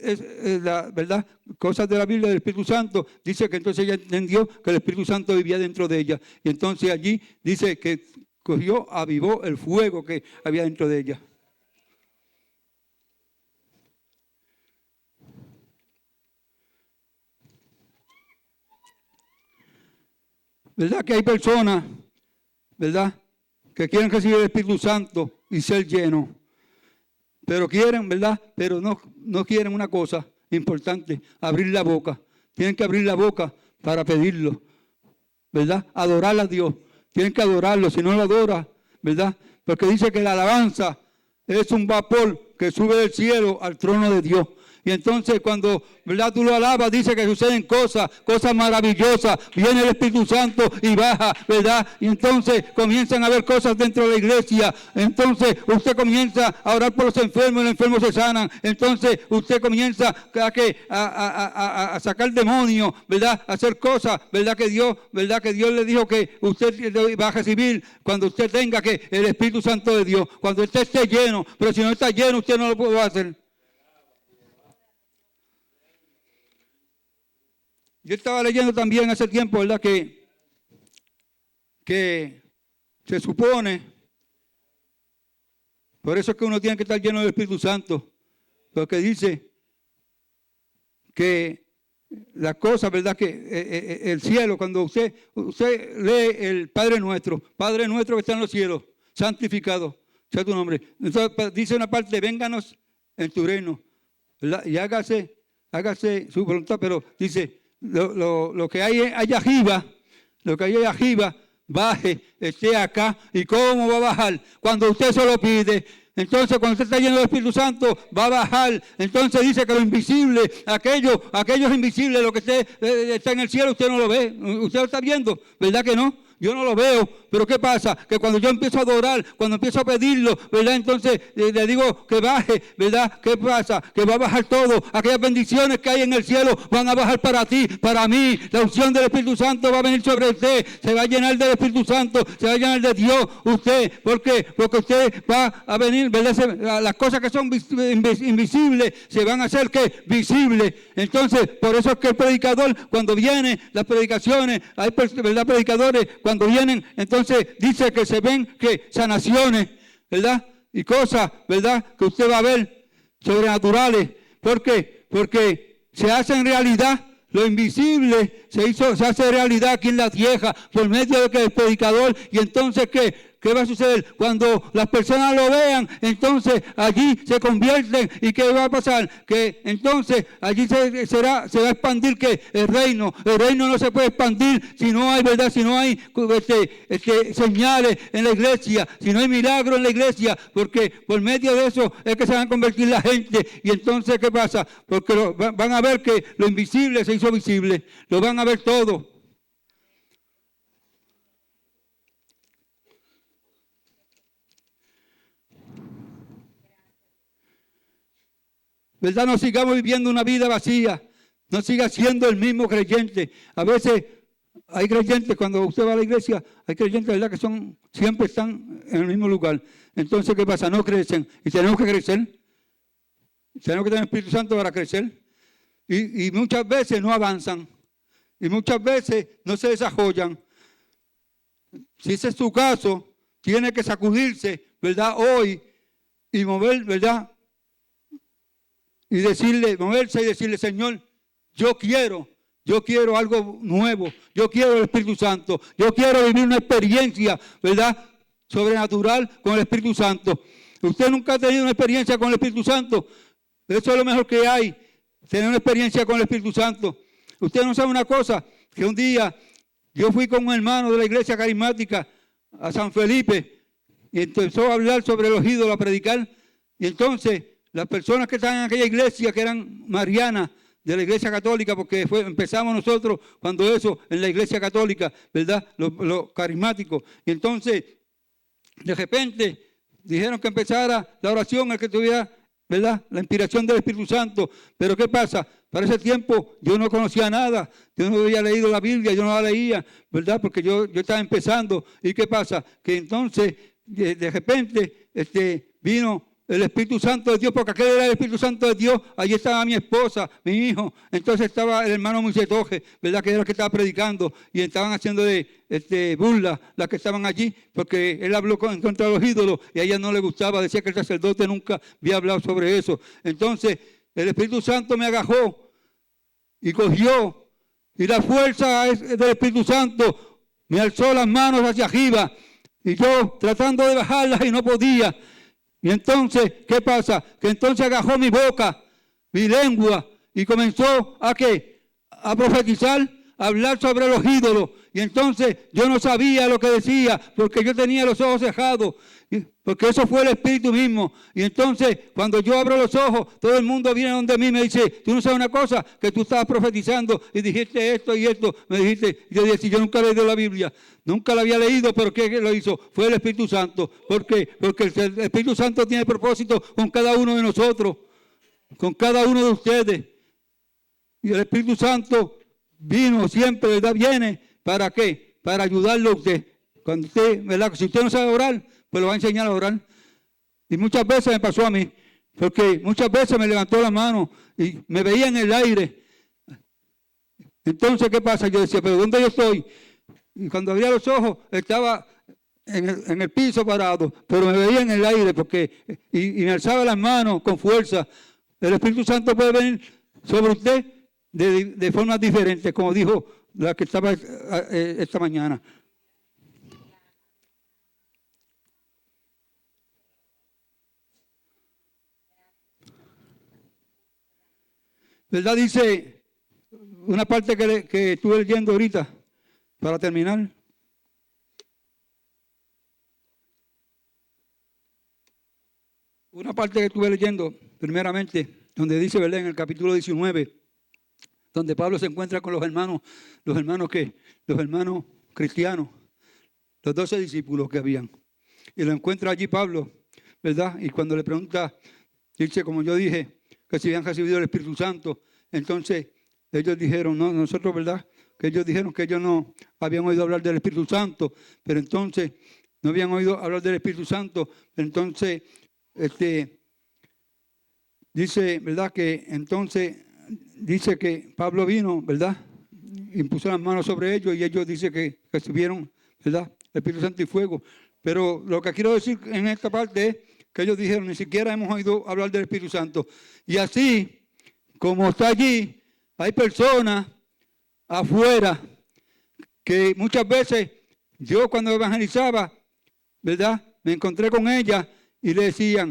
¿verdad?, cosas de la Biblia del Espíritu Santo, dice que entonces ella entendió que el Espíritu Santo vivía dentro de ella. Y entonces allí dice que cogió, avivó el fuego que había dentro de ella. ¿Verdad que hay personas, verdad, que quieren recibir el Espíritu Santo y ser llenos? Pero quieren, ¿verdad? Pero no quieren una cosa importante, abrir la boca. Tienen que abrir la boca para pedirlo, ¿verdad? Adorar a Dios. Tienen que adorarlo, si no lo adora, ¿verdad? Porque dice que la alabanza es un vapor que sube del cielo al trono de Dios. Y entonces cuando, ¿verdad?, tú lo alabas, dice que suceden cosas maravillosas. Viene el Espíritu Santo y baja, ¿verdad? Y entonces comienzan a haber cosas dentro de la iglesia. Entonces usted comienza a orar por los enfermos se sanan. Entonces usted comienza a sacar demonios, ¿verdad? A hacer cosas, ¿verdad? Que Dios le dijo que usted va a recibir cuando usted tenga que el Espíritu Santo de Dios. Cuando usted esté lleno, pero si no está lleno, usted no lo puede hacer. Yo estaba leyendo también hace tiempo, ¿verdad?, que se supone, por eso es que uno tiene que estar lleno del Espíritu Santo, porque dice que las cosas, ¿verdad?, que el cielo, cuando usted lee el Padre Nuestro que está en los cielos, santificado sea tu nombre. Entonces dice una parte, vénganos en tu reino, ¿verdad?, y hágase su voluntad, pero dice, lo que hay allá arriba, baje, esté acá. ¿Y cómo va a bajar? Cuando usted se lo pide. Entonces, cuando usted está lleno del Espíritu Santo, va a bajar. Entonces dice que lo invisible, aquellos invisibles, lo que está en el cielo, usted no lo ve. Usted lo está viendo, ¿verdad que no? Yo no lo veo, pero ¿qué pasa? Que cuando yo empiezo a adorar, cuando empiezo a pedirlo, ¿verdad? Entonces le digo que baje, ¿verdad? ¿Qué pasa? Que va a bajar todo. Aquellas bendiciones que hay en el cielo van a bajar para ti, para mí. La unción del Espíritu Santo va a venir sobre usted. Se va a llenar del Espíritu Santo, se va a llenar de Dios usted. ¿Por qué? Porque usted va a venir, ¿verdad? Las cosas que son invisibles se van a hacer que visibles. Entonces, por eso es que el predicador, cuando viene las predicaciones, hay, ¿verdad?, predicadores, cuando vienen, entonces dice que se ven que sanaciones, ¿verdad?, y cosas, ¿verdad?, que usted va a ver sobrenaturales. ¿Por qué? Porque se hace en realidad lo invisible, se hace realidad aquí en la tierra por medio de que el predicador. Y entonces ¿qué va a suceder? Cuando las personas lo vean, entonces allí se convierten. ¿Y qué va a pasar? Que entonces allí se va a expandir que el reino no se puede expandir si no hay, ¿verdad?, si no hay señales en la iglesia, si no hay milagros en la iglesia, porque por medio de eso es que se van a convertir la gente. Y entonces ¿qué pasa? Porque van a ver que lo invisible se hizo visible, lo van a ver todo. ¿Verdad? No sigamos viviendo una vida vacía. No siga siendo el mismo creyente. A veces hay creyentes, cuando usted va a la iglesia, hay creyentes, ¿verdad?, que siempre están en el mismo lugar. Entonces, ¿qué pasa? No crecen. Y tenemos que crecer. Tenemos que tener el Espíritu Santo para crecer. Y muchas veces no avanzan. Y muchas veces no se desarrollan. Si ese es su caso, tiene que sacudirse, ¿verdad?, hoy y mover, ¿verdad?, y moverse y decirle, Señor, yo quiero algo nuevo, yo quiero el Espíritu Santo, yo quiero vivir una experiencia, ¿verdad?, sobrenatural con el Espíritu Santo. Usted nunca ha tenido una experiencia con el Espíritu Santo. Eso es lo mejor que hay, tener una experiencia con el Espíritu Santo. Usted no sabe una cosa, que un día yo fui con un hermano de la iglesia carismática a San Felipe y empezó a hablar sobre los ídolos, a predicar. Y entonces las personas que estaban en aquella iglesia, que eran marianas de la iglesia católica, porque empezamos nosotros cuando eso, en la iglesia católica, ¿verdad?, los carismáticos. Y entonces, de repente, dijeron que empezara la oración, el que tuviera, ¿verdad?, la inspiración del Espíritu Santo. Pero ¿qué pasa? Para ese tiempo yo no conocía nada, yo no había leído la Biblia, yo no la leía, ¿verdad?, porque yo estaba empezando. ¿Y qué pasa? Que entonces de repente vino el Espíritu Santo de Dios, porque aquel era el Espíritu Santo de Dios. Allí estaba mi esposa, mi hijo. Entonces estaba el hermano Moisés Toje, ¿verdad? Que era el que estaba predicando. Y estaban haciendo de burla las que estaban allí, porque él habló en contra de los ídolos y a ella no le gustaba. Decía que el sacerdote nunca había hablado sobre eso. Entonces el Espíritu Santo me agajó y cogió. Y la fuerza del Espíritu Santo me alzó las manos hacia arriba. Y yo tratando de bajarlas y no podía. Y entonces, ¿qué pasa? Que entonces agajó mi boca, mi lengua, y comenzó a profetizar, a hablar sobre los ídolos. Y entonces yo no sabía lo que decía, porque yo tenía los ojos cerrados, porque eso fue el Espíritu mismo. Y entonces, cuando yo abro los ojos, todo el mundo viene donde mí y me dice, tú no sabes una cosa, que tú estabas profetizando y dijiste esto y esto. Me dijiste, yo dije, yo nunca he leído la Biblia. Nunca la había leído, pero ¿qué lo hizo? Fue el Espíritu Santo. ¿Por qué? Porque el Espíritu Santo tiene propósito con cada uno de nosotros, con cada uno de ustedes. Y el Espíritu Santo vino siempre, ¿verdad? Viene, ¿para qué? Para ayudarlo a usted. Cuando usted, ¿verdad? Si usted no sabe orar, pues lo va a enseñar a orar. Y muchas veces me pasó a mí, porque muchas veces me levantó la mano y me veía en el aire. Entonces, ¿qué pasa? Yo decía, ¿pero dónde yo estoy? Y cuando abría los ojos, estaba en el piso parado, pero me veía en el aire y me alzaba las manos con fuerza. El Espíritu Santo puede venir sobre usted de formas diferentes, como dijo la que estaba esta mañana. ¿Verdad? Dice una parte que estuve leyendo ahorita, para terminar. Una parte que estuve leyendo, primeramente, donde dice, ¿verdad? En el capítulo 19, donde Pablo se encuentra con los hermanos cristianos, los 12 discípulos que habían. Y lo encuentra allí Pablo, ¿verdad? Y cuando le pregunta, dice, como yo dije, que si habían recibido el Espíritu Santo, entonces ellos dijeron, no, nosotros, ¿verdad? Que ellos dijeron que ellos no habían oído hablar del Espíritu Santo, pero entonces no habían oído hablar del Espíritu Santo. Entonces, dice, ¿verdad? Que entonces dice que Pablo vino, ¿verdad? Impuso las manos sobre ellos y ellos dicen que recibieron, ¿verdad? El Espíritu Santo y fuego. Pero lo que quiero decir en esta parte es que ellos dijeron, ni siquiera hemos oído hablar del Espíritu Santo. Y así, como está allí, hay personas afuera que muchas veces yo cuando evangelizaba, ¿verdad? Me encontré con ellas y le decía,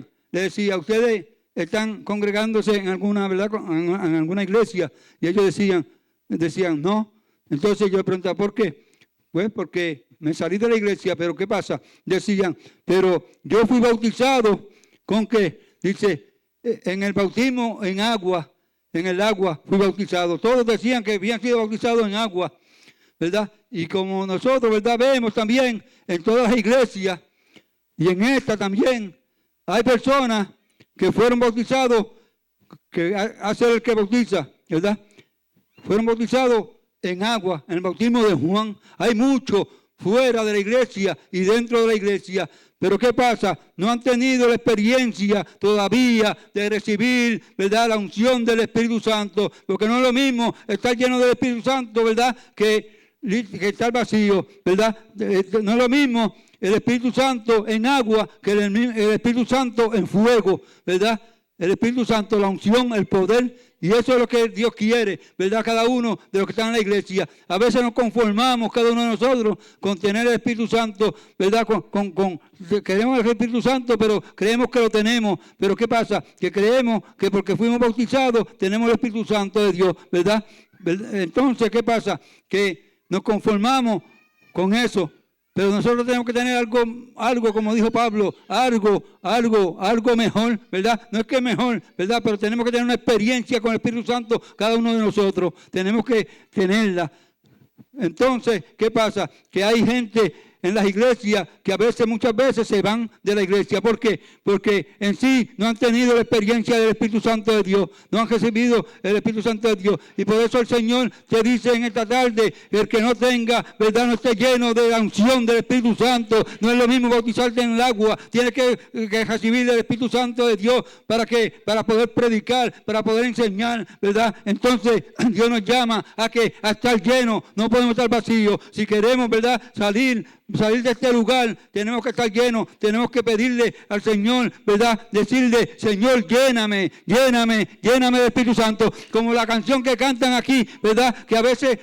ustedes están congregándose en alguna, ¿verdad? En alguna iglesia, y ellos decían no. Entonces yo le preguntaba, ¿por qué? Pues porque me salí de la iglesia, pero ¿qué pasa? Decían, pero yo fui bautizado con que, dice, en el bautismo en agua, en el agua fui bautizado. Todos decían que habían sido bautizados en agua, ¿verdad? Y como nosotros, ¿verdad? Vemos también en todas las iglesias y en esta también hay personas que fueron bautizados, que hace el que bautiza, ¿verdad? Fueron bautizados en agua, en el bautismo de Juan. Hay muchos fuera de la iglesia y dentro de la iglesia. Pero ¿qué pasa? No han tenido la experiencia todavía de recibir, ¿verdad?, la unción del Espíritu Santo. Porque no es lo mismo estar lleno del Espíritu Santo, ¿verdad?, que estar vacío, ¿verdad? No es lo mismo el Espíritu Santo en agua que el Espíritu Santo en fuego, ¿verdad? El Espíritu Santo, la unción, el poder, y eso es lo que Dios quiere, ¿verdad? Cada uno de los que están en la iglesia. A veces nos conformamos, cada uno de nosotros, con tener el Espíritu Santo, ¿verdad? Queremos el Espíritu Santo, pero creemos que lo tenemos. Pero ¿qué pasa? Que creemos que porque fuimos bautizados, tenemos el Espíritu Santo de Dios, ¿verdad? Entonces, ¿qué pasa? Que nos conformamos con eso. Pero nosotros tenemos que tener algo, como dijo Pablo, algo mejor, ¿verdad? No es que es mejor, ¿verdad? Pero tenemos que tener una experiencia con el Espíritu Santo, cada uno de nosotros. Tenemos que tenerla. Entonces, ¿qué pasa? Que hay gente en las iglesias que a veces, muchas veces se van de la iglesia. ¿Por qué? Porque en sí no han tenido la experiencia del Espíritu Santo de Dios, no han recibido el Espíritu Santo de Dios. Y por eso el Señor te dice en esta tarde, el que no tenga, ¿verdad?, no esté lleno de la unción del Espíritu Santo. No es lo mismo bautizarte en el agua, tienes que recibir el Espíritu Santo de Dios para poder predicar, para poder enseñar, ¿verdad? Entonces Dios nos llama a estar llenos, no podemos estar vacíos. Si queremos, ¿verdad?, salir de este lugar, tenemos que estar llenos, tenemos que pedirle al Señor, ¿verdad?, decirle, Señor, lléname del Espíritu Santo, como la canción que cantan aquí, ¿verdad?, que a veces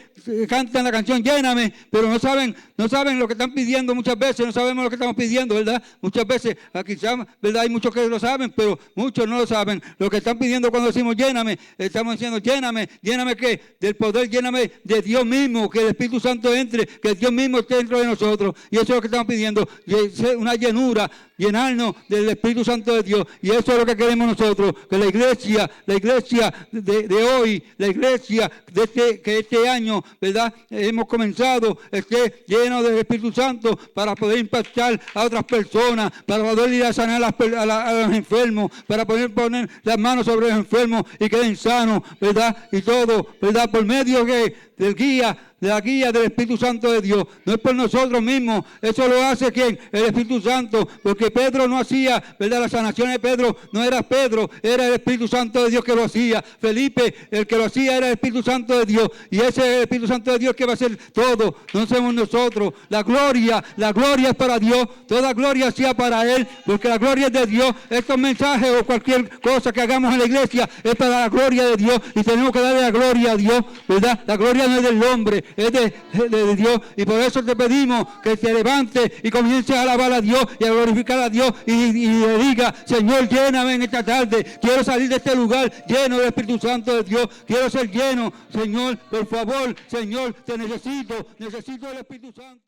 cantan la canción lléname, pero no saben lo que están pidiendo muchas veces, no sabemos lo que estamos pidiendo, ¿verdad? Muchas veces, quizás, ¿verdad?, hay muchos que lo saben, pero muchos no lo saben. Lo que están pidiendo cuando decimos lléname, estamos diciendo lléname ¿qué? Del poder, lléname de Dios mismo, que el Espíritu Santo entre, que Dios mismo esté dentro de nosotros. Y eso es lo que estamos pidiendo, una llenura, llenarnos del Espíritu Santo de Dios. Y eso es lo que queremos nosotros, que la iglesia de hoy, la iglesia que este año, ¿verdad?, hemos comenzado, esté lleno del Espíritu Santo para poder impactar a otras personas, para poder ir a sanar a los enfermos, para poder poner las manos sobre los enfermos y queden sanos, ¿verdad? Y todo, ¿verdad?, por medio de la guía del Espíritu Santo de Dios. No es por nosotros mismos, eso lo hace ¿quién? El Espíritu Santo, porque Pedro no hacía, ¿verdad?, las sanaciones de Pedro, no era Pedro, era el Espíritu Santo de Dios que lo hacía. Felipe, el que lo hacía era el Espíritu Santo de Dios, y ese es el Espíritu Santo de Dios que va a hacer todo, no somos nosotros. La gloria es para Dios, toda gloria sea para Él, porque la gloria es de Dios. Estos mensajes o cualquier cosa que hagamos en la iglesia es para la gloria de Dios, y tenemos que darle la gloria a Dios, ¿verdad? La gloria no es del hombre, es de Dios, y por eso te pedimos que te levantes y comiences a alabar a Dios y a glorificar a Dios y le diga, Señor, lléname en esta tarde, quiero salir de este lugar lleno del Espíritu Santo de Dios, quiero ser lleno, Señor, por favor, Señor, te necesito el Espíritu Santo.